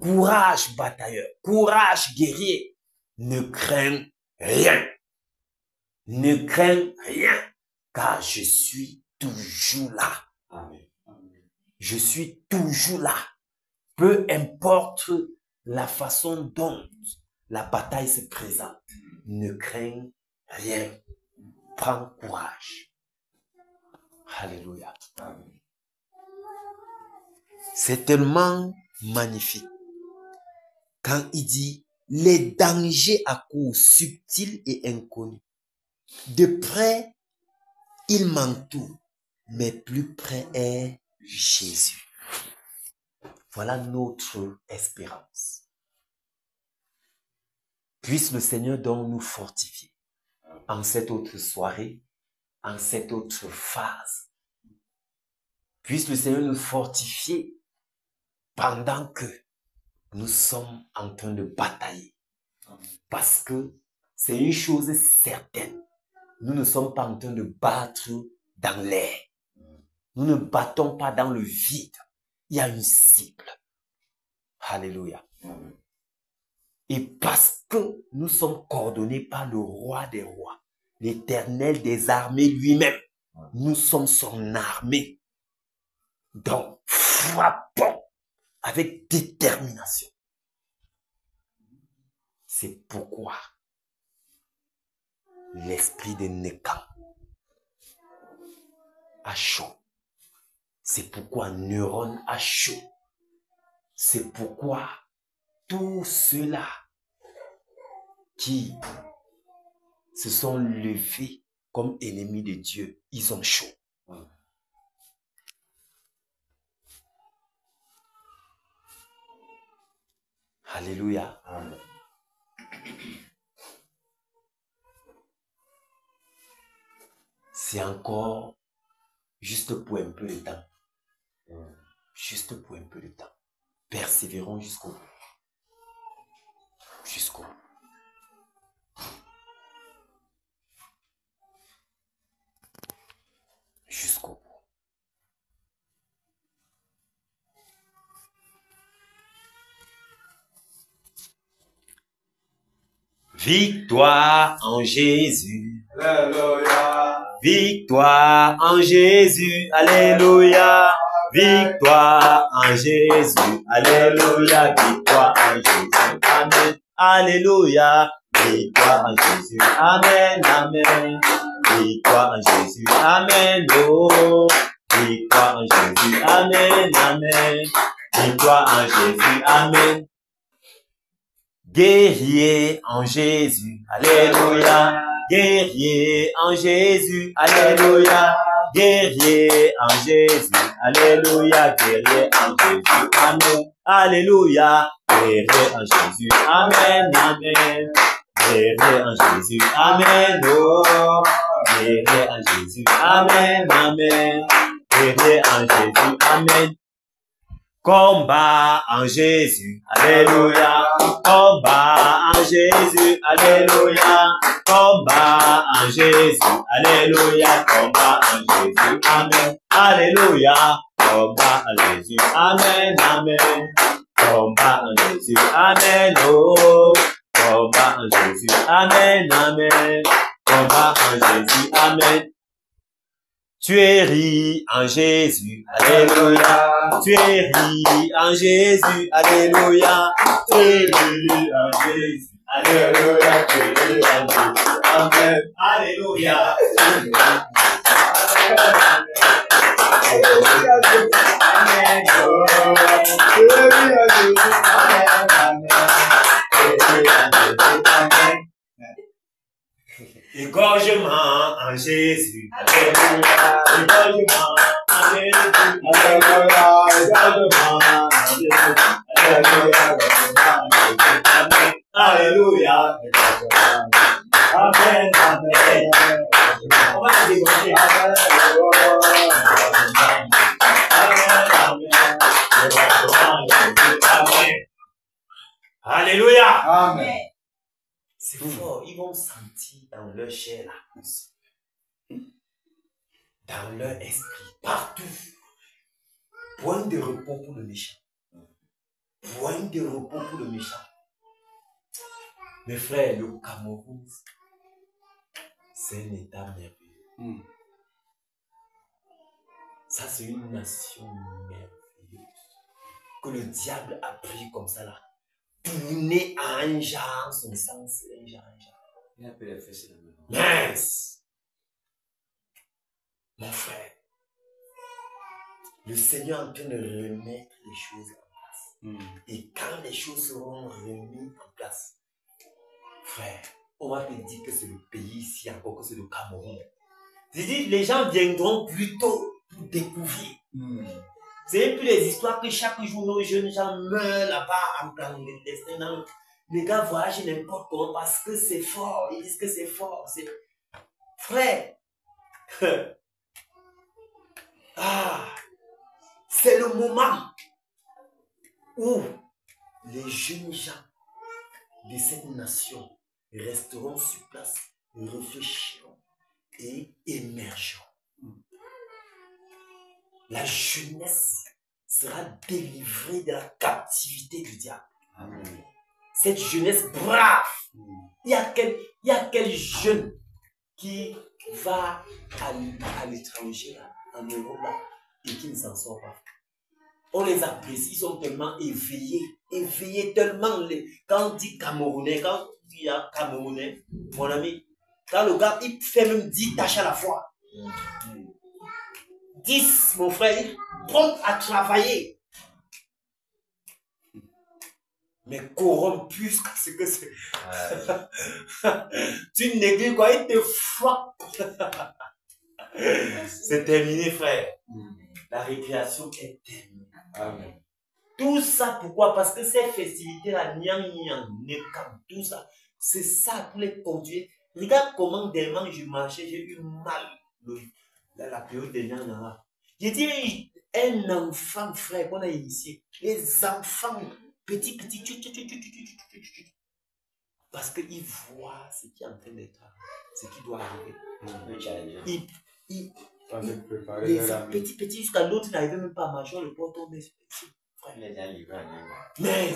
courage, batailleur, courage, guerrier. Ne crains rien. Ne crains rien, car je suis toujours là. Amen. Je suis toujours là. Peu importe la façon dont la bataille se présente, ne crains rien. Prends courage. Alléluia. Amen. C'est tellement magnifique quand il dit les dangers à court, subtils et inconnus. De près, il m'entoure, mais plus près est Jésus. Voilà notre espérance. Puisse le Seigneur donc nous fortifier en cette autre soirée, en cette autre phase. Puisse le Seigneur nous fortifier pendant que nous sommes en train de batailler. Parce que c'est une chose certaine. Nous ne sommes pas en train de battre dans l'air. Nous ne battons pas dans le vide. Il y a une cible. Alléluia. Et parce que nous sommes coordonnés par le roi des rois, l'Éternel des armées lui-même, nous sommes son armée. Donc, frappons avec détermination. C'est pourquoi l'esprit de Nécan a chaud. C'est pourquoi Neuron a chaud. C'est pourquoi tous ceux-là qui se sont levés comme ennemis de Dieu, ils ont chaud. Alléluia. Amen. C'est encore juste pour un peu de temps. Juste pour un peu de temps. Persévérons jusqu'au bout. Jusqu'au bout. Jusqu'au bout. Victoire en Jésus. Alléluia. Victoire en Jésus. Alléluia. Victoire en Jésus. Alléluia. Victoire en Jésus. Amen. Alléluia. Victoire en Jésus. Amen, amen. Victoire en Jésus. Amen, oh. Victoire en Jésus. Amen, amen. Victoire en Jésus. Amen. Guerrier en Jésus. Alléluia. Guerrier en Jésus. Alléluia. Guerrier en Jésus. Alléluia. Guerrier en Jésus. Amen. Alléluia. Guerrier en Jésus. Amen, amen. Guerrier en Jésus. Amen. Oh. Guerrier en Jésus. Amen, amen. Guerrier en Jésus. Amen. Combat en Jésus. Alléluia. Combat en Jésus. Alléluia. Combat en Jésus. Alléluia. Combat en Jésus. Amen. Alléluia. Combat en Jésus. Amen, amen. Combat en Jésus. Amen. Oh. Combat en Jésus. Amen, amen. Combat en Jésus. Amen. Tuerie en Jésus. Alléluia. Tuerie en Jésus. Alléluia. Tuerie en Jésus. Alléluia. Tuerie en Jésus. Amen. Alléluia. Égorgement en Jésus. Alléluia. Égorgement en Jésus. Alléluia. Égorgement en Jésus. Alléluia. Amen. Alléluia. Amen. Amen. On va se dégorger. Amen. Alléluia. Amen. C'est fort. Ils vont sentir dans leur chair là, dans leur esprit, partout. Point de repos pour le méchant. Point de repos pour le méchant. Mes frères, le Cameroun, c'est un état merveilleux. Ça, c'est une nation merveilleuse. Que le diable a pris comme ça là. Tourner à un genre, son sens, un genre. Il a pu les faire sur la maison. Mince! Mon frère, le Seigneur est en train de remettre les choses en place. Et quand les choses seront remises en place, frère, on va te dire que c'est le pays ici encore, que c'est le Cameroun. C'est-à-dire, les gens viendront plutôt pour découvrir. C'est plus les histoires que chaque jour nos jeunes gens meurent là-bas en clandestin. Les gars voyagent n'importe comment parce que c'est fort. Ils disent que c'est fort. Frère, c'est le moment où les jeunes gens de cette nation resteront sur place, réfléchiront et émergeront. La jeunesse sera délivrée de la captivité du diable. Amen. Cette jeunesse brave. Il y a quel jeune qui va à l'étranger, en Europe, là, et qui ne s'en sort pas. On les apprécie, ils sont tellement éveillés tellement. Quand on dit Camerounais, quand on dit Camerounais, mon ami, quand le gars, il fait même 10 tâches à la fois. 10, mon frère, il prompt à travailler. Mais corrompu, ce que c'est. Tu négliges quoi, il te frappe. C'est terminé, frère. La récréation est terminée. Amen. Tout ça, pourquoi? Parce que ces festivités-là, Nekam, tout ça, c'est ça pour les conduire. Regarde comment dernièrement je marchais, j'ai eu mal la période des Nyang. J'ai dit, un enfant, frère, qu'on a initié, les enfants, petits, parce qu'ils voient ce qui est en train d'être, ce qui doit arriver. Les petits, jusqu'à l'autre n'arrivait même pas à marcher, le poteau, mais frère. Les gens livrés à Nyanga. Mais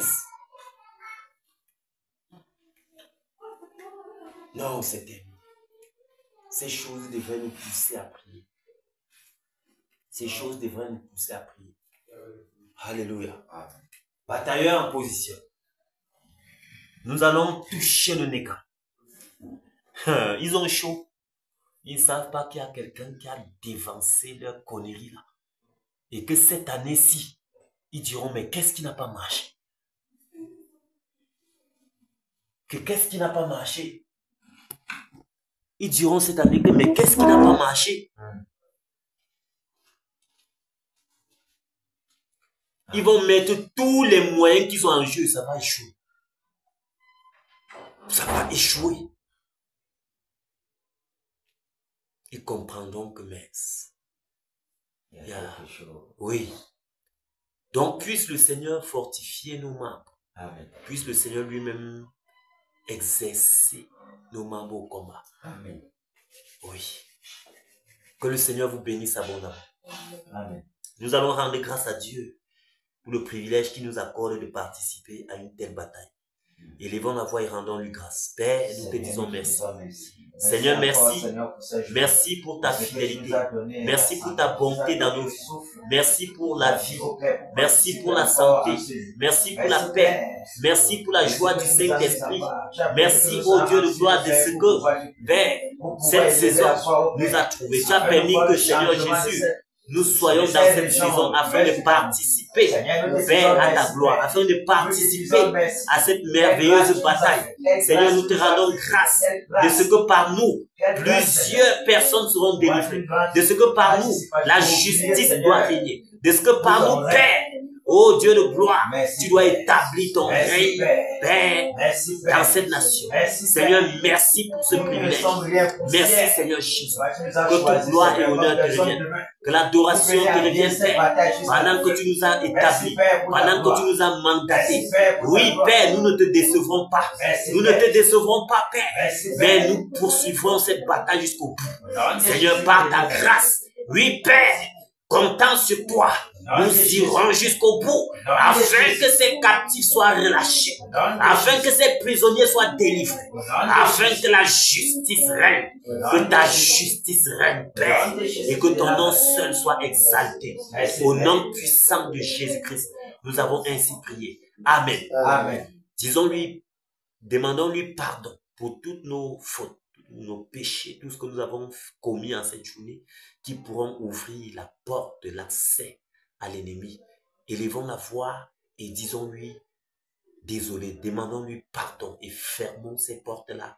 non, c'est terminé. Ces choses devraient nous pousser à prier. Ces choses devraient nous pousser à prier. Alléluia. Batailleur en position. Nous allons toucher le Néka. Ils ont chaud. Ils ne savent pas qu'il y a quelqu'un qui a dévancé leur connerie là. Et que cette année-ci, ils diront, mais qu'est-ce qui n'a pas marché? Qu'est-ce qui n'a pas marché? Ils diront cette année que, mais qu'est-ce qui n'a pas marché? Ils vont mettre tous les moyens qui sont en jeu, ça va échouer. Ça va échouer. Ils comprendront que, mais il y a quelque chose. Oui. Donc, puisse le Seigneur fortifier nos membres. Amen. Puisse le Seigneur lui-même exercer nos membres au combat. Amen. Oui. Que le Seigneur vous bénisse abondamment. Amen. Nous allons rendre grâce à Dieu pour le privilège qu'il nous accorde de participer à une telle bataille. Élevons la voix et rendons-lui grâce. Père, nous te disons merci. Seigneur, merci. Merci pour ta fidélité. Merci pour ta bonté dans nos vies. Merci pour la vie. Merci pour la santé. Merci pour la paix. Merci pour la joie du Saint-Esprit. Merci, ô Dieu de gloire, de ce que, Père, cette saison nous a trouvés. Tu as permis que, Seigneur Jésus, nous soyons dans cette saison afin de participer, Père, à ta gloire, afin de participer à cette merveilleuse bataille. Seigneur, nous te rendons grâce de ce que par nous, plusieurs personnes seront délivrées, de ce que par nous, la justice doit régner, de ce que par nous, Père, ô Dieu de gloire, tu dois établir ton règne, Père, dans cette nation. Seigneur, merci pour ce privilège. Merci, Seigneur Jésus. Que toute gloire et honneur te reviennent. Que l'adoration te revienne, Père, pendant que tu nous as établis, pendant que tu nous as mandatés. Oui, Père, nous ne te décevrons pas. Nous ne te décevrons pas, Père. Mais nous poursuivrons cette bataille jusqu'au bout. Seigneur, par ta grâce, oui, Père, comptant sur toi, nous irons jusqu'au bout, afin que ces captifs soient relâchés, afin que ces prisonniers soient délivrés, afin que la justice règne, que ta justice règne, Père, et que ton nom seul soit exalté. Au nom puissant de Jésus-Christ, nous avons ainsi prié. Amen. Amen. Disons-lui, demandons-lui pardon pour toutes nos fautes, nos péchés, tout ce que nous avons commis en cette journée, qui pourront ouvrir la porte de l'accès à l'ennemi. Élevons la voix et disons-lui désolé, demandons-lui pardon et fermons ces portes-là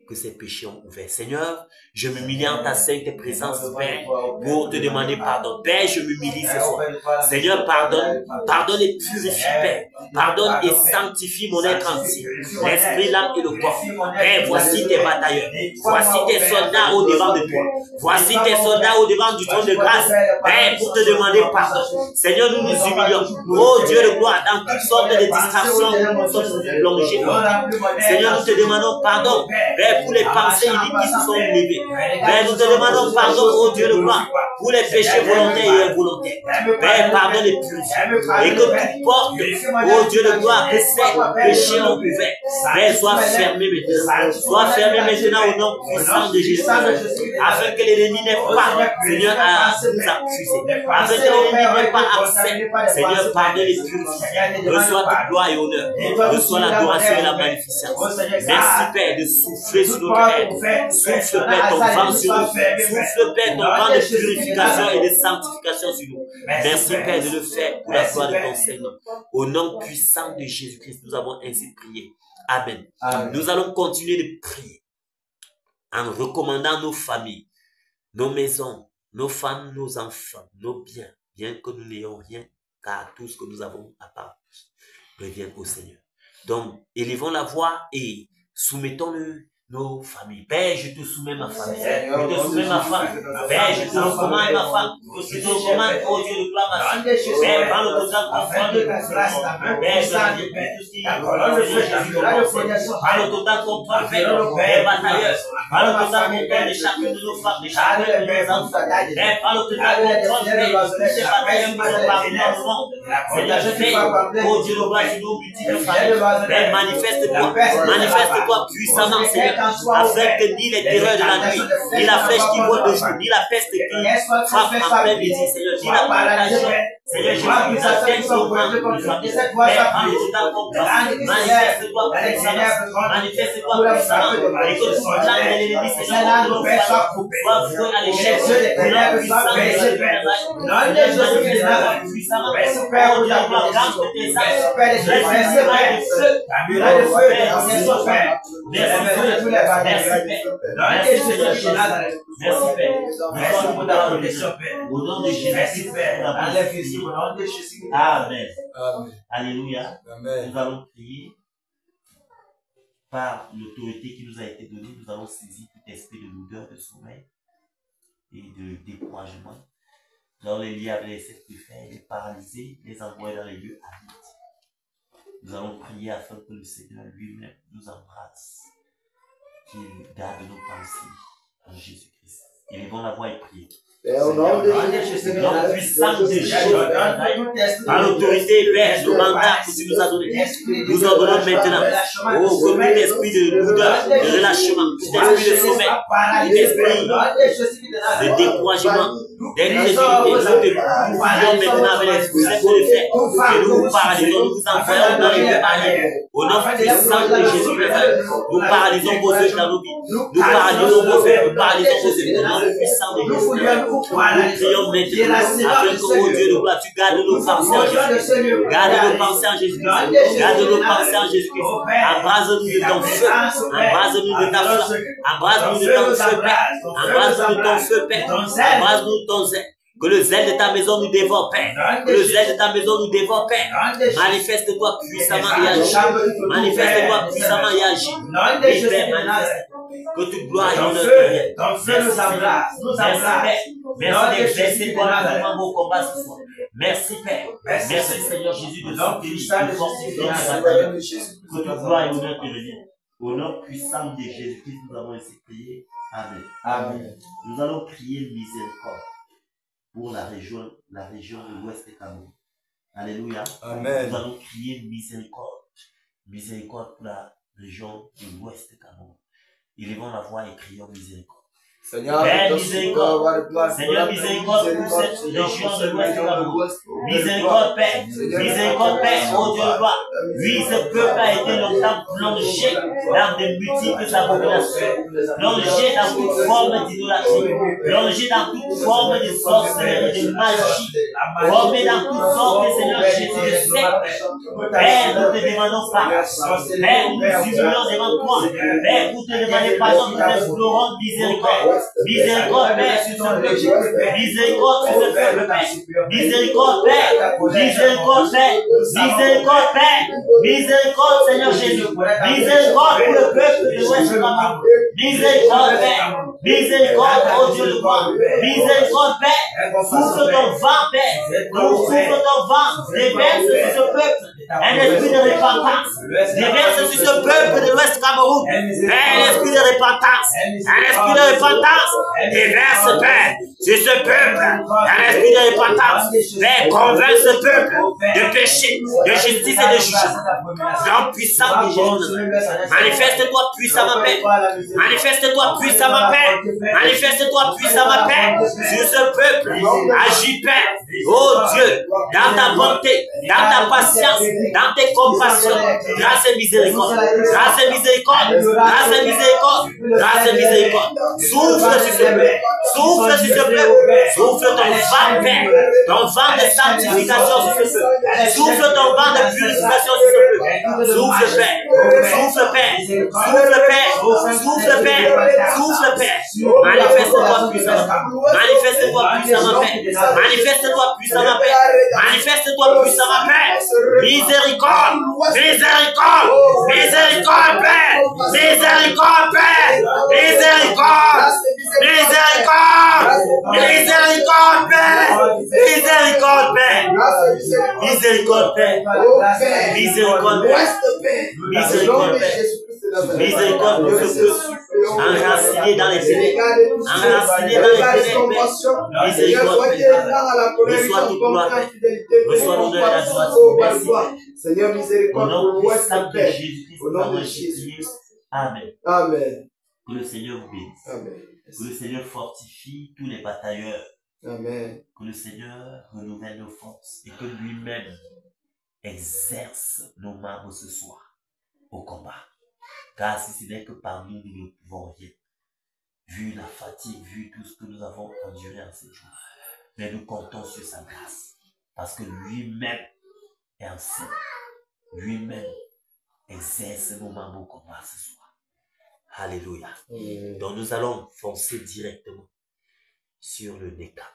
que ces péchés ont ouvert. Seigneur, je m'humilie en ta sainte présence, Père, pour te demander pardon. Père, je m'humilie ce soir. Seigneur, pardonne, pardonne et purifie, Père. Pardonne et sanctifie mon être entier, l'esprit, l'âme et le corps. Père, voici tes batailleurs. Voici tes soldats au devant de toi. Voici tes soldats au devant du trône de grâce, Père, pour te demander pardon. Seigneur, nous nous humilions. Oh Dieu de gloire, dans toutes sortes de distractions, nous sommes plongés. Seigneur, nous te demandons pardon, Père, pour les pensées uniques qui se sont levées. Père, nous te demandons pardon, oh Dieu de gloire, pour les péchés volontaires et involontaires. Père, pardonne et purifie. Et que toute porte, oh Dieu de gloire, que ces péchés ont ouvert, Père, soit fermée maintenant. Soit fermée maintenant au nom puissant de Jésus, afin que l'ennemi n'ait pas, Seigneur, à nous accuser. Afin que l'ennemi n'ait pas accès. Seigneur, pardonne et purifie. Reçois toute gloire et honneur. Reçois l'adoration et la magnificence. Merci, Père, de souffler sur notre être. Souffle, Père, ton vent sur nous. Souffle, Père, ton vent de purification et de sanctification sur nous. Merci, Père, de le faire pour la gloire de ton Seigneur. Au nom puissant de Jésus-Christ, nous avons ainsi prié. Amen. Amen. Nous allons continuer de prier en recommandant nos familles, nos maisons, nos femmes, nos enfants, nos biens, bien que nous n'ayons rien, car tout ce que nous avons à part revient au Seigneur. Donc, élevons la voix et soumettons-le nos familles. Père, je te soumets ma famille. Je te soumets ma femme. Père, je te recommande ma femme. Je te recommande, oh Dieu, de gloire, ma fille. Père, par le total contrôle de Père, je dis tout ce qui est par le total contrôle, Père, batailleur. Par le total contrôle de chacune de nos femmes, de chacun de nos enfants. Père, par le total contrôle, Père, de ces batailleurs qui sont parmi dans le monde. Seigneur, je prie, oh Dieu, de gloire, tu nous multiplies. Père, manifeste-toi puissamment, Seigneur. afin que ni les terreurs de la nuit, ni la flèche qui vole de jour, ni la peste qui frappe en plein midi, Seigneur, ni la contagion, Seigneur Jésus, nous atteigne sur moi, Père, prends les états comme ça, manifeste-toi puissamment, manifeste-toi puissamment, et que tout plan de l'ennemi, Seigneur, soit voué à l'échec, au nom puissant de Jésus, manifeste-toi puissamment, oh Dieu, garde tes âmes, au nom de Jésus, Amen. Alléluia. Nous allons prier par l'autorité qui nous a été donnée. Nous allons saisir tout esprit de lourdeur, de sommeil et de découragement. Nous allons les lier avec les sept faire, les paralyser, les envoyer dans les lieux arides. Nous allons prier afin que le Seigneur lui-même nous embrasse, qu'il garde nos pensées en Jésus-Christ. Élevons la voix et priez. Au nom de Jésus, nom puissant de Jésus, par l'autorité, Père, le mandat que tu nous as donné, nous en donnons maintenant. Oh, tout esprit de lourdeur, de relâchement, tout esprit de sommeil, tout esprit de découragement, d'incrédulité, nous te prions maintenant avec les fusées de fer, que nous vous paralysons, nous vous envoyons dans les lieux arrière. Au nom puissant de Jésus, nous paralysons vos yeux dans nos vies, nous paralysons vos yeux, nous paralysons vos yeux, au nom puissant de Jésus. Nous prions maintenant afin que, oh Dieu de gloire, tu gardes nos pensées en Jésus. Garde nos pensées en Jésus. Garde nos pensées en Jésus. Embrase-nous de ton feu. Embrase-nous de ta flamme. Embrase-nous de ton feu, Père. Embrase-nous de ton feu, Père. Embrase-nous de ton zèle. Que le zèle de ta maison nous dévore, Père. Que le zèle de ta maison nous dévore, Père. Manifeste-toi puissamment et agis. Manifeste-toi puissamment et agis. Et Père, manifeste. Que toute gloire et honneur te vienne. Merci, Père. Merci d'exercer ton vos combats ce soir. Merci, Père. Merci, Seigneur Jésus, de soutenir et fortifier la bataille. Que toute gloire et honneur te vienne. Au nom puissant de Jésus-Christ, nous avons ainsi prié. Amen. Amen. Nous allons prier miséricorde pour la région de l'Ouest du Cameroun. Alléluia. Amen. Nous allons prier miséricorde. Miséricorde pour la région de l'Ouest du Cameroun. Élevons la voix et crions miséricorde. Seigneur, Père, miséricorde. Seigneur, miséricorde pour cette région de l'Ouest du Cameroun. Miséricorde, Père. Miséricorde, Père. Oh Dieu de gloire. Oui, ce peuple a été longtemps plongé dans de multiples abominations. Plongé dans toute forme d'idolâtrie. Plongé dans toute forme de sorcellerie, de magie. Formé dans toutes sortes de Seigneur Jésus de sectes. Père, nous te demandons pardon. Père, nous nous humilions devant toi. Père, pour te demander pardon, nous implorons miséricorde. Miséricorde, Père, sur ce peuple. Miséricorde sur ce peuple, Père. Miséricorde, Père. Miséricorde, Père. Miséricorde, Père. Miséricorde, Seigneur Jésus. Miséricorde pour le peuple de l'Ouest du Cameroun. Miséricorde, Père. Miséricorde, oh Dieu de gloire. Miséricorde, Père. Souffle ton vent, Père. Souffle ton vent. Déverse sur ce peuple un esprit de repentance. Déverse sur ce peuple de l'Ouest du Cameroun. Père, un esprit de repentance. Un esprit de repentance. Déverse, Père, sur ce peuple un esprit de repentance. Père, convainc ce peuple de péché, de justice et de jugement. Nom puissant de Jésus. Manifeste-toi puissamment, Père. Manifeste-toi puissamment, Père. Manifeste-toi puissamment, Père, sur ce peuple. Agis, Père. Oh Dieu, dans ta bonté, dans ta patience, dans tes compassions, grâce et miséricorde, grâce et miséricorde, grâce et miséricorde, grâce et miséricorde. Souffle sur ce peuple, souffle sur ce peuple, souffle ton vent, Père, ton vent de sanctification sur ce peuple, souffle ton vent de purification sur ce peuple, souffle, Père, souffle, Père, souffle, Père, souffle, Père, souffle, Père, manifeste-toi puissamment, manifeste-toi puissamment, Père, manifeste-toi puissamment, Père, manifeste-toi puissamment, Père. Miséricorde, miséricorde, miséricorde, Père, miséricorde, Père, miséricorde, miséricorde, miséricorde, Père, miséricorde, Père, miséricorde, Père, miséricorde, Père, miséricorde, Père. Miséricorde pour ce peuple, enraciné dans les ténèbres, enraciné dans les ténèbres, miséricorde, reçois toute gloire, reçois l'honneur et l'adoration, merci, Seigneur, miséricorde, au nom puissant de Jésus-Christ, au nom de Jésus, Amen. Amen. Que le Seigneur vous bénisse. Amen. Que le Seigneur fortifie tous les batailleurs. Amen. Que le Seigneur renouvelle nos forces et que lui-même exerce nos membres ce soir au combat. Car si ce n'est que par nous, nous ne pouvons rien. Vu la fatigue, vu tout ce que nous avons enduré en ces jours. Mais nous comptons sur sa grâce. Parce que lui-même est ancien. Lui-même exerce nos membres au combat ce soir. Alléluia. Donc nous allons foncer directement sur le NECA.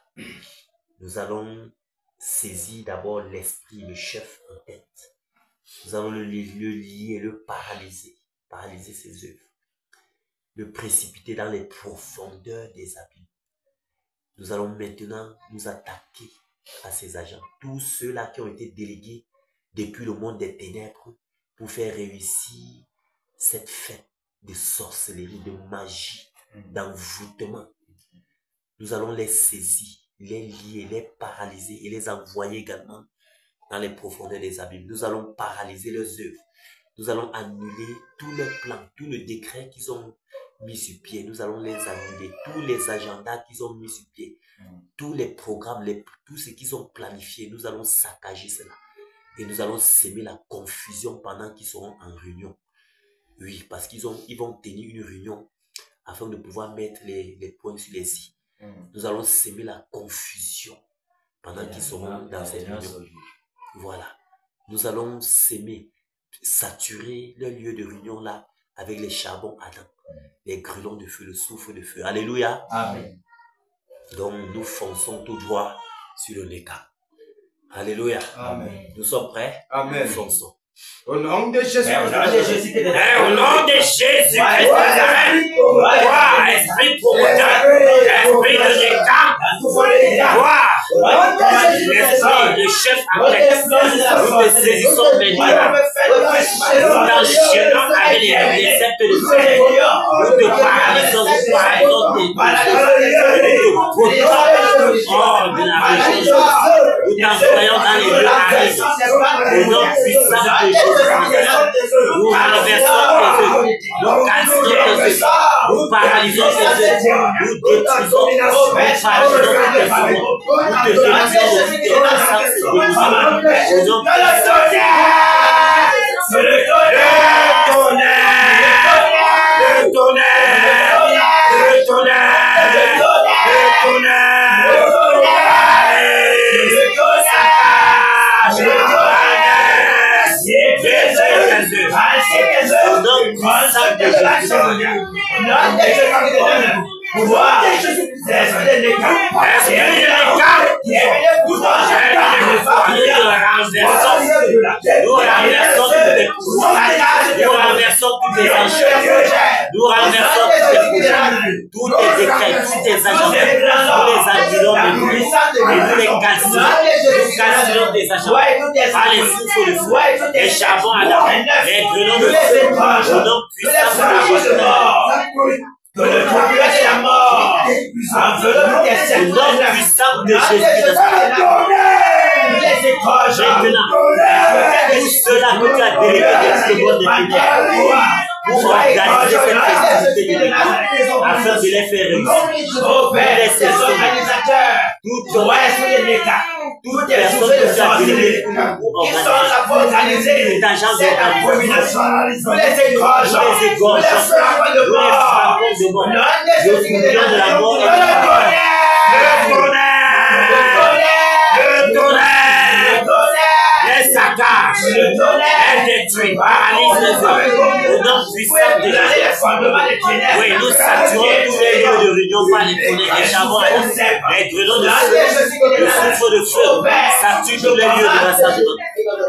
Nous allons saisir d'abord l'esprit, le chef en tête. Nous allons le lier, le paralyser ses œuvres, le précipiter dans les profondeurs des abîmes. Nous allons maintenant nous attaquer à ces agents, tous ceux-là qui ont été délégués depuis le monde des ténèbres pour faire réussir cette fête de sorcellerie, de magie, d'envoûtement. Nous allons les saisir, les lier, les paralyser et les envoyer également dans les profondeurs des abîmes. Nous allons paralyser leurs œuvres. Nous allons annuler tout leur plan, tout le décret qu'ils ont mis sur pied. Nous allons les annuler, tous les agendas qu'ils ont mis sur pied, tous les programmes, tout ce qu'ils ont planifié. Nous allons saccager cela. Et nous allons semer la confusion pendant qu'ils seront en réunion. Oui, parce qu'ils vont tenir une réunion afin de pouvoir mettre les points sur les i. Nous allons semer la confusion pendant qu'ils seront dans cette réunion. Voilà. Nous allons semer, saturer le lieu de réunion là avec les charbons ardents, les grêlons de feu, le souffle de feu. Alléluia. Amen. Donc nous fonçons tout droit sur le NECA. Alléluia. Amen. Nous sommes prêts? Amen. Nous fonçons. Au nom de Jésus. Au nom de Jésus-Christ de Nazareth. Toi, esprit promoteur, esprit de NECA, toi, l'esprit de chef en tête, nous te saisissons maintenant. Nous t'enchaînons avec les sceptres de fer. Nous te paralysons, nous paralysons tes de la région. Nous t'envoyons dans les lieux arides. Au nom puissant de Jésus, nous renversons tes œuvres, nous cassons tes œuvres, nous paralysons tes œuvres, nous détruisons, nous paralysons tes œuvres, nous te détruisons de toutes tes puissances et au nom nous renversons toutes les enchères, nous renversons tous tes décrets, tous tes agendas, nous les annulons de nous et nous les cassons tes agendas par les souffles de feu, les charbons à la main, les grêlons de feu, au nom puissant de Jésus. Que le problème est la mort. Au nom puissant de Jésus. Maintenant, tous ceux-là que tu as délégués dans ce monde de prière pour organiser cette festivité de l'église afin de les faire réussir. Les saisons, toute personne que tu as déléguée pour organiser l'agence d'organisation, nous les égorgeons, nous les frappons de mort, le couillon de la mort et de la mort. Le tonnerre, les saccages, les détruits, paralyse les hommes, au nom puissant de Jésus. Oui, nous saturons tous les lieux de réunion par les tonnerres, les charbons, les grêlons de feu, le souffle de feu, sature tous les lieux de rassemblement.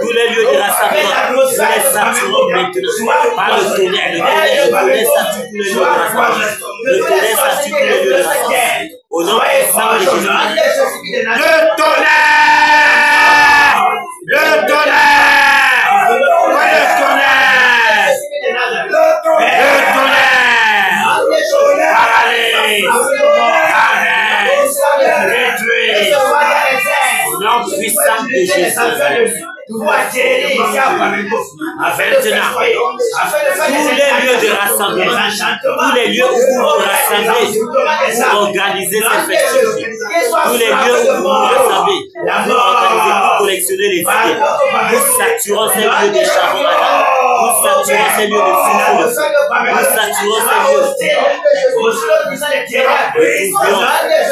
Tous les lieux de rassemblement, nous les saturons maintenant par le tonnerre, sature tous les lieux de rassemblement. Le tonnerre sature tous les lieux de rassemblement. Au nom puissant de Jésus. Le tonnerre! Le tonnerre! Le tonnerre! Le tonnerre! Paralyse! Arrête! Détruis! Au nom puissant de Jésus. pour atterrir ici à Bamako, afin de faire soyer, afin de faire tous les lieux de rassemblement, tous les lieux où vous vous rassemblez pour organiser ces festivités, tous les lieux où vous vous rassemblez pour organiser, pour collectionner les idées, nous saturons ces lieux de charbon, nous saturons ces lieux de feu, nous saturons ces lieux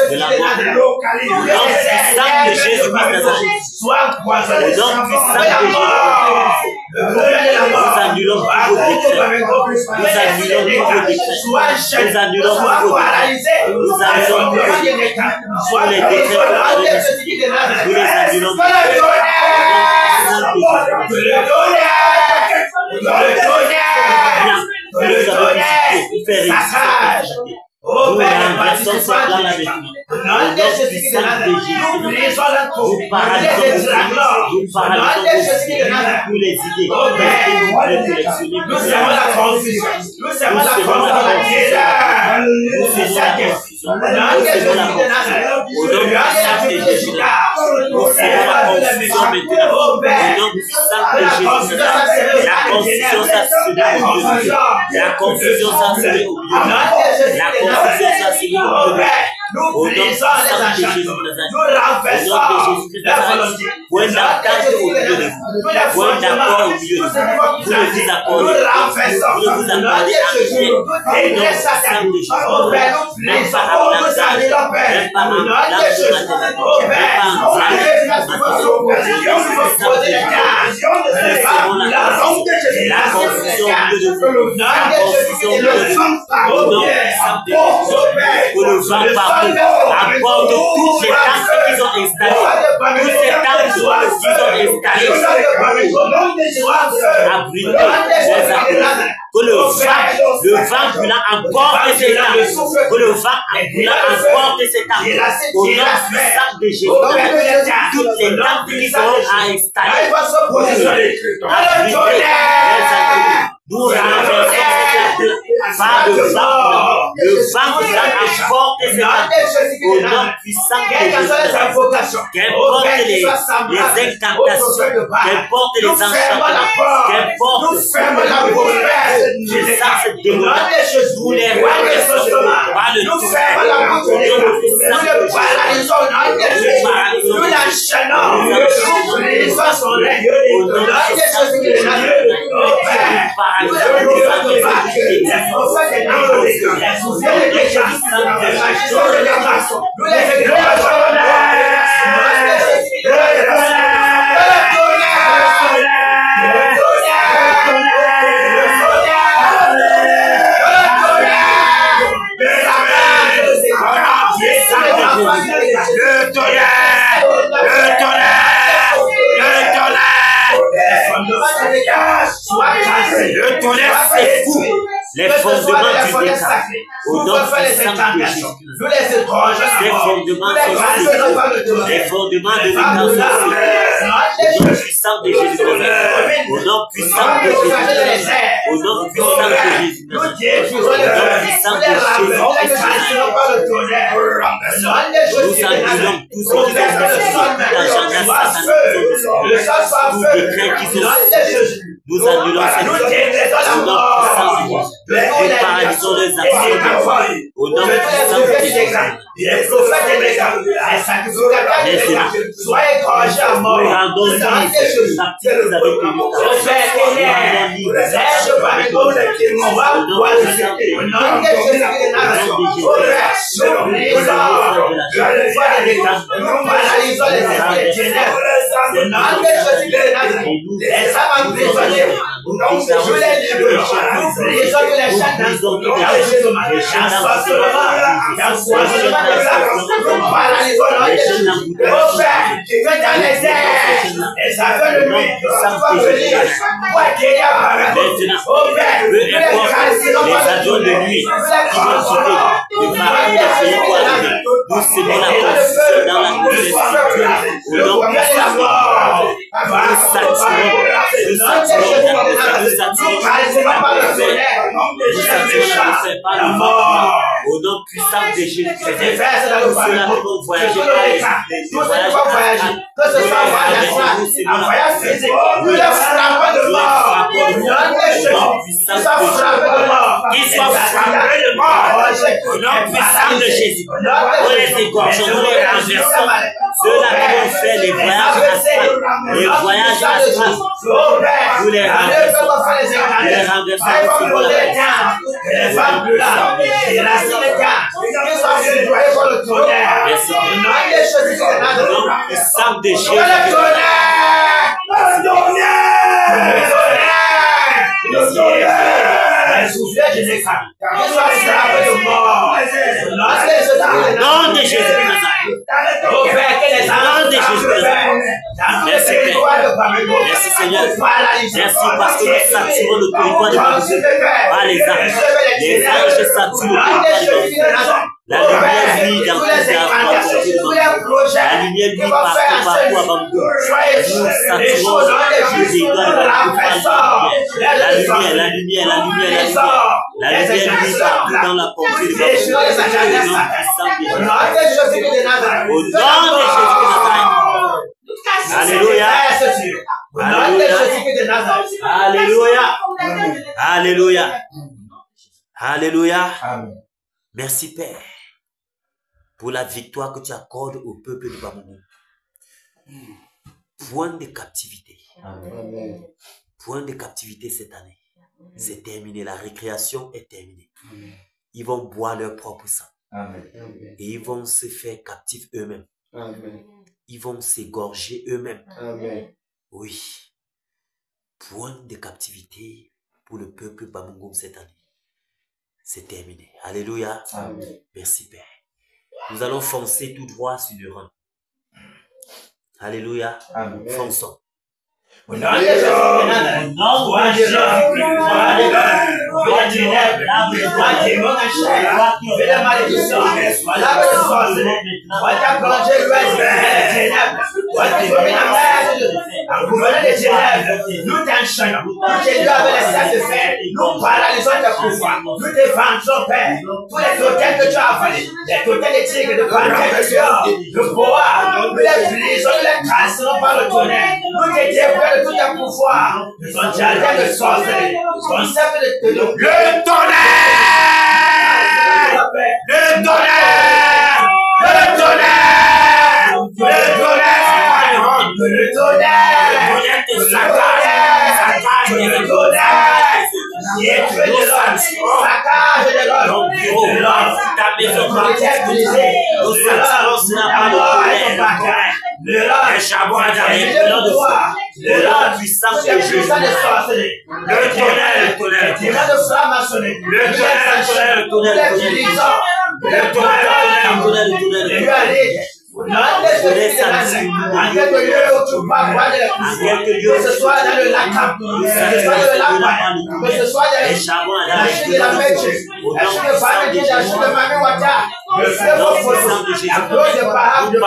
de la mort. Au nom puissant de Jésus-Christ Nazareth, au nom puissant de Jésus-Christ, nous annulons tous vos décrets, nous annulons tous vos décrets, nous annulons tous vos décrets, nous annulons tous les décrets nous les annulons. Nous renversons ce plan avec nous. Au nom puissant de Jésus, nous paralysons tous les idées, les collectionner. Nous serons la confusion. Nous serons la confusion. Nous serons la confusion. Au nom puissant de Jésus, nous serons la confusion maintenant. Au nom puissant de Jésus, la confusion s'assurer au milieu de Dieu. La confusion s'assurer au milieu de Dieu. La confusion s'assurer au milieu de Dieu. Nous brisons les enchantements, nous renversons la volonté, point d'attente au milieu de vous, point d'accord au milieu de vous, vous ne vous accordez, vous ne vous accordez à rien, et non ensemble de Jésus, même pas à plantage, même pas en planche maternelle, même pas en planche la confusion au milieu de vous, la confusion au milieu de vous, au nom puissant de Jésus, pour le vent par à bord de toutes les tentes qu'ils ont installées, toutes ces tentes qu'ils ont installées, abriter les arbres, que le vent brûlant emporte ces tentes, que le vent brûlant emporte ces tentes, au nom puissant de Jésus, toutes les tentes qu'ils ont à installer, abriter les arbres. Nous renversons par le vent brûlant emporte ces tentes, au nom puissant de Jésus. Qu'importe les incantations, qu'importe les enchantements, qu'importe les puissances démoniaques, nous les renversons par le nom puissant de Jésus. Nous paralysons, nous l'enchaînons, nous brisons son règne, au nom puissant de Jésus. Le tonnerre, c'est fou. Les fondements du décret, au nom puissant de Jésus. Ces fondements sont fous. Les fondements de décret sont fous. Au nom puissant de Jésus. Au nom puissant de Jésus. Au nom puissant de Jésus. Au nom puissant de Jésus. Nous annulons tout ce qui est l'agenda satanique, tout décret qui sont nous annulons cette au nom puissant de Jésus. Nous paralysons les actions au nom puissant de Jésus. Les prophètes et les sacrificateurs, soyez gorgés à mort. Nous rendons libre C'est le au nom puissant de Jésus, cela peut voyager Jésus, nous les frappons de mort. Au nom de Jésus, qu'ils soient frappés de mort. Qu'ils soient frappés de mort. Au nom puissant de Jésus. Nous les égorgeons, nous les renversons. Ceux-là qui vont faire les voyages astrales, les voyages astrales, nous les renversons. Nous les renversons. Les femmes plus là, et la Sénégal, qu'ils soient foudroyés par le tonnerre. Au nom de Jésus, Au nom puissant de Jésus. le tonnerre, le tonnerre, le tonnerre. Soufflez, je n'ai pas. Qu'ils soient frappés de mort. Au nom de Jésus de Nazareth. Au Père, que les anges de Jésus de Nazareth. Merci Seigneur. Merci parce que nous saturons le territoire de Babylone par les anges. Les anges saturent le territoire de Babylone. La lumière brille dans tous les endroits. La lumière brille partout à Babylone. Nous saturons le territoire de Babylone. La lumière brille partout dans la portée de Babylone. Au nom de Jésus de Nazareth. Alléluia. Alléluia. Alléluia. Alléluia. Merci Père pour la victoire que tu accordes au peuple de Babylone. Point de captivité. Point de captivité cette année. C'est terminé. La récréation est terminée. Ils vont boire leur propre sang. Et ils vont se faire captifs eux-mêmes. Ils vont s'égorger eux-mêmes. Oui. Point de captivité pour le peuple Bamungum cette année. C'est terminé. Alléluia. Merci Père. Nous allons foncer tout droit sur le rang. Alléluia. Fonçons. Au nom de Jésus, nous t'enchaînons, Jésus avait les sacs de fer, nous paralysons tes pouvoirs, nous défendons, Père, tous les hôtels que tu as avalés, les hôtels de tigres, de panthères, de lions, de bois, nous les brisons, nous les cassons par le tonnerre, nous te dévoilons de tout tes pouvoirs, de ton jardin de sorcellerie, ton cercle de le tonnerre, le tonnerre, le tonnerre, le tonnerre, le charbon à le puissant de Jésus, le tonnerre, le que ce soit dans le lac, que ce soit dans le lac, que ce soit dans la chute de la pêche, la chute de Famille, la chute de Mamie Wata, le feu puissant de Jésus, la cause de Bahab, le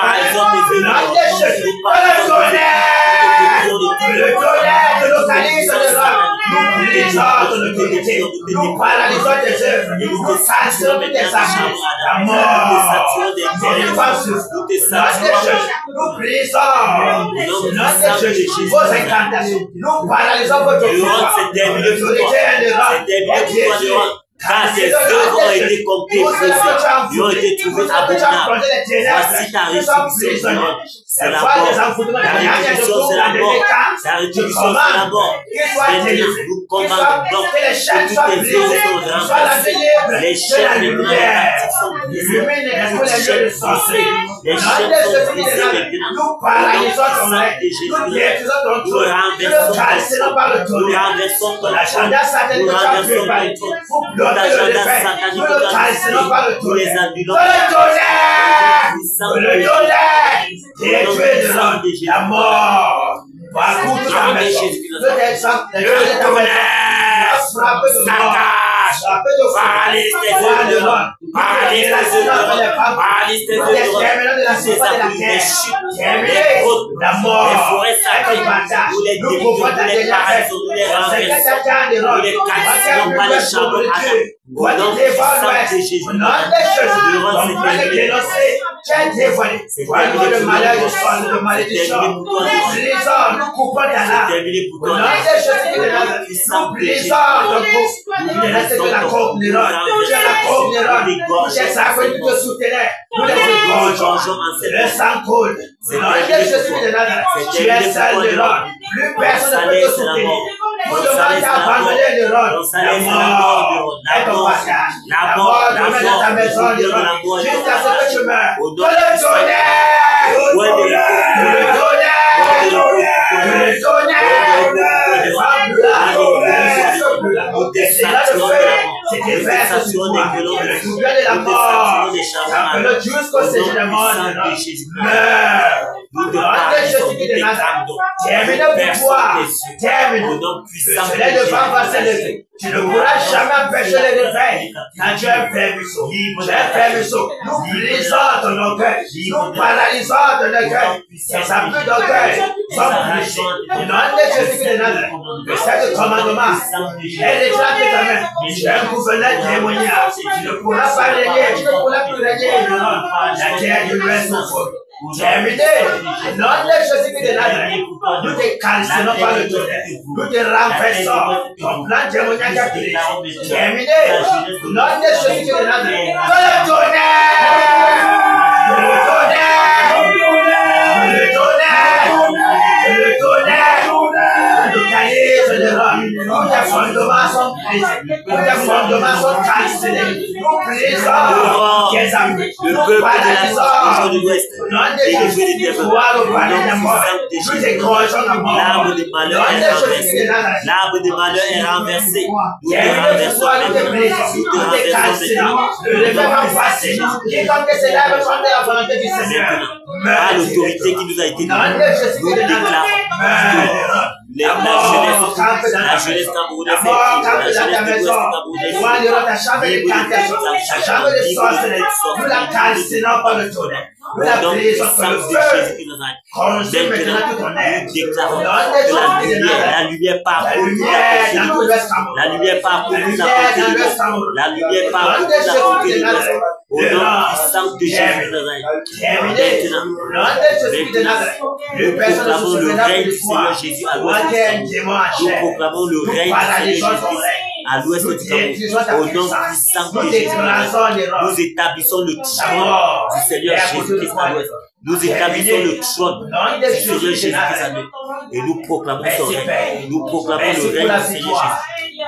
tonnerre de localise de l'homme, nous brisons ton autorité, nous paralysons tes œuvres, nous cassons tes actions, la mort, nous brisons vos incantations, nous paralysons votre pouvoir, l'autorité est de l'homme. Car tes œuvres ont été complètes, ils ont été trouvés abominables. Voici ta rétribution, c'est la mort. Ta rétribution, c'est la mort. Ta rétribution, c'est la mort. Maintenant, nous commandons donc que toutes tes œuvres sont renversées. Les chaînes maintenant sont brisées. Toutes les chaînes brisées. Les chaînes sont brisées maintenant. Nous renversons ton agenda satanique, tous les ambulants, le tonnerre, la mort, paralyse tes œuvres, paralyse tes œuvres, paralyse tes œuvres, les appuis, les chutes, les côtes, les forêts sacrées, nous les délivrons, nous les paralysons, nous les renversons, nous les cassons par les chambres à au nom puissant de Jésus, durant cette année, tu es dévoilé. Vraiment le malheur de soi, de malédiction. Nous brisons, nous coupons ta lame. Au nom de Jésus de Nazareth, nous brisons ton coupe. Il ne reste que la coupe Néron. Tu es la coupe Néron. Tu es sa coupe de souterrain. Nous les égorgeons. Le sang coule. Au nom de Jésus de Nazareth, tu es seul Néron. Plus personne ne peut te soutenir. Tout le monde t'a abandonné Néron. La mort est ton passage. La mort t'emmène dans ta maison Néron. Jusqu'à ce que tu meurs. De le donner. C'est là le feu, c'est des verses sur toi, le souvenir de la mort, appelle jusqu'au Seigneur de monde, meurs, nous demandons Jésus de Nazareth, termine pour toi, termine, le soleil de vent va s'élever, tu ne pourras jamais empêcher le réveil, quand tu es permission, nous brisons ton orgueil, nous paralysons ton orgueil, les abus d'orgueil sont brisés, au nom de Jésus de Nazareth, le saint commandement, elle est là de ta main, tu es un gouverneur témoignage, tu ne pourras pas régner, tu ne pourras plus régner, la terre du reste au fond. Terminé, au nom de Jésus de Nazareth, nous te calcinons par le tonnerre, nous te renversons, ton plan témoignage a brisé. Terminé, au nom de Jésus de Nazareth, le tonnerre, le tonnerre, le tonnerre, le tonnerre, le cahier de l'homme, tous les fondements sont brisés, tous les fondements sont calcinés, nous brisons tes amis, nous paralysons. L'arbre de malheur est renversé. L'arbre de malheur est renversé. Nous te renversons maintenant. Nous te renversons maintenant. À l'autorité qui nous a été donnée, nous déclarons que la jeunesse camerounaise, la jeunesse de l'Ouest camerounais, nous la calcinons par le tonnerre. Nous la brisons par le feu. Consume maintenant tout ton être. Nous déclarons que la lumière parcourt toute la côte. La lumière parcourt toute la côte. La lumière parcourt toute la côte. Au nom puissant de Jésus de Nazareth. Nous proclamons le règne du Seigneur Jésus à l'ouest du Cameroun. Nous proclamons le règne du Seigneur Jésus à l'ouest du Cameroun. Au nom puissant de Jésus de Nazareth. Nous établissons le trône du Seigneur Jésus-Christ à l'ouest. Nous établissons le trône du Seigneur Jésus-Christ à l'ouest. Et nous proclamons son règne. Nous proclamons le règne du Seigneur Jésus.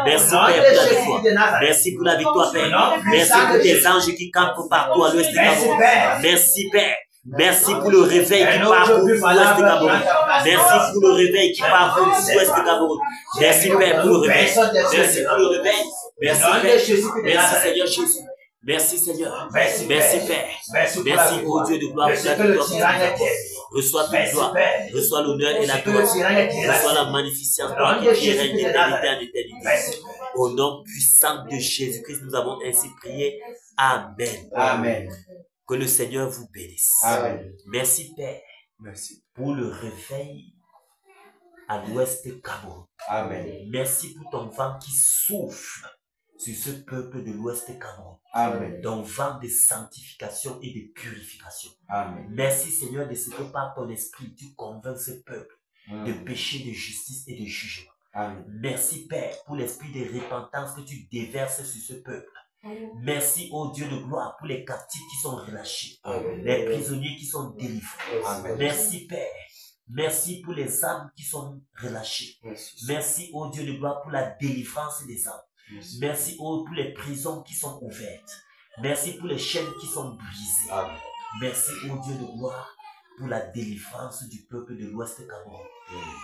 Merci Père pour la victoire. Merci pour la victoire Père. Merci pour tes anges qui campent partout à l'ouest du Cameroun. Merci Père. Merci pour le réveil qui parcourt l'ouest du Cameroun. Merci pour le réveil qui parcourt l'ouest du Cameroun. Merci Père pour le réveil. Merci pour le réveil. Merci Père. Merci Seigneur Jésus. Merci Seigneur. Merci Père. Merci ô Dieu de gloire pour la victoire. Reçois toute gloire. Reçois l'honneur et la gloire. Reçois la magnificence gloire qui règne d'éternité en éternité. Au nom puissant de Jésus-Christ, nous avons ainsi prié. Amen. Amen. Que le Seigneur vous bénisse. Amen. Merci Père. Merci. Pour le réveil à l'ouest du Cameroun. Amen. Merci pour ton vent qui souffle sur ce peuple de l'ouest du Cameroun. Amen. Ton vent de sanctification et de purification. Amen. Merci Seigneur de ce que par ton esprit tu convaincs ce peuple de péché, de justice et de jugement. Amen. Merci Père pour l'esprit de repentance que tu déverses sur ce peuple. Merci ô Dieu de gloire pour les captifs qui sont relâchés, les prisonniers qui sont délivrés. Amen. Merci Père. Merci pour les âmes qui sont relâchées. Merci ô Dieu de gloire pour la délivrance des âmes. Merci pour les prisons qui sont ouvertes. Merci pour les chaînes qui sont brisées. Amen. Merci ô Dieu de gloire pour la délivrance du peuple de l'Ouest Cameroun.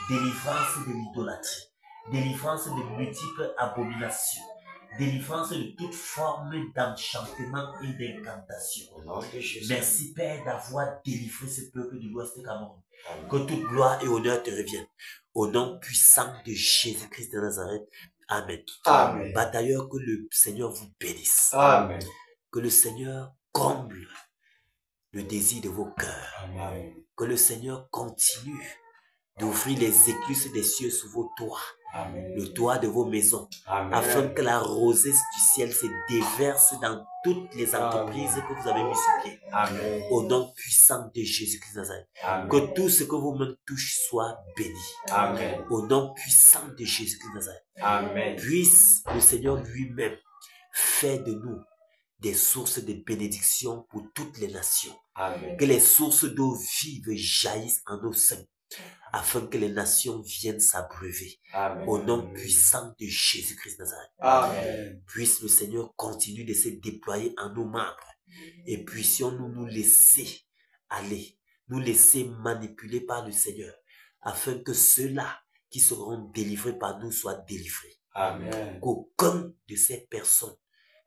Délivrance de l'idolâtrie. Délivrance de multiples abominations. Délivrance de toute forme d'enchantement et d'incantation. Merci Père d'avoir délivré ce peuple de l'Ouest Cameroun. Que toute gloire et honneur te reviennent. Au nom puissant de Jésus-Christ de Nazareth. Amen. Amen. Batailleur, que le Seigneur vous bénisse. Amen. Que le Seigneur comble le désir de vos cœurs. Amen. Que le Seigneur continue d'ouvrir les écluses des cieux sur vos toits, Amen. le toit de vos maisons, Amen. afin que la rosée du ciel se déverse dans toutes les entreprises que vous avez mis sur pied. Amen. Au nom puissant de Jésus-Christ de Nazareth. Amen. Que tout ce que vos mains touchent soit béni. Amen. Au nom puissant de Jésus-Christ de Nazareth. Amen. Puisse le Seigneur lui-même faire de nous des sources de bénédiction pour toutes les nations. Amen. Que les sources d'eau vive jaillissent en nos seins, afin que les nations viennent s'abreuver. Amen. Au nom puissant de Jésus-Christ de Nazareth. Amen. Puisse le Seigneur continuer de se déployer en nos membres et puissions-nous nous laisser aller, nous laisser manipuler par le Seigneur, afin que ceux-là qui seront délivrés par nous soient délivrés. Amen. Qu'aucun de ces personnes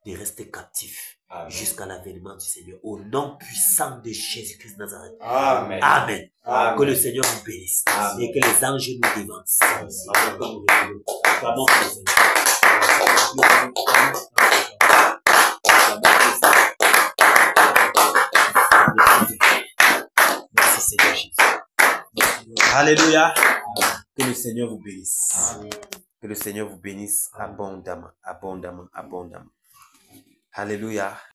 ne reste captif Amen. jusqu'à l'avènement du Seigneur. Au nom puissant de Jésus-Christ de Nazareth. Amen. Amen. Amen. Que le Seigneur nous bénisse. Amen. Et que les anges nous dévancent. Acclamons le Seigneur. Merci Seigneur Jésus. Alléluia. Que le Seigneur vous bénisse. Que le Seigneur vous bénisse abondamment, abondamment, abondamment. Alléluia.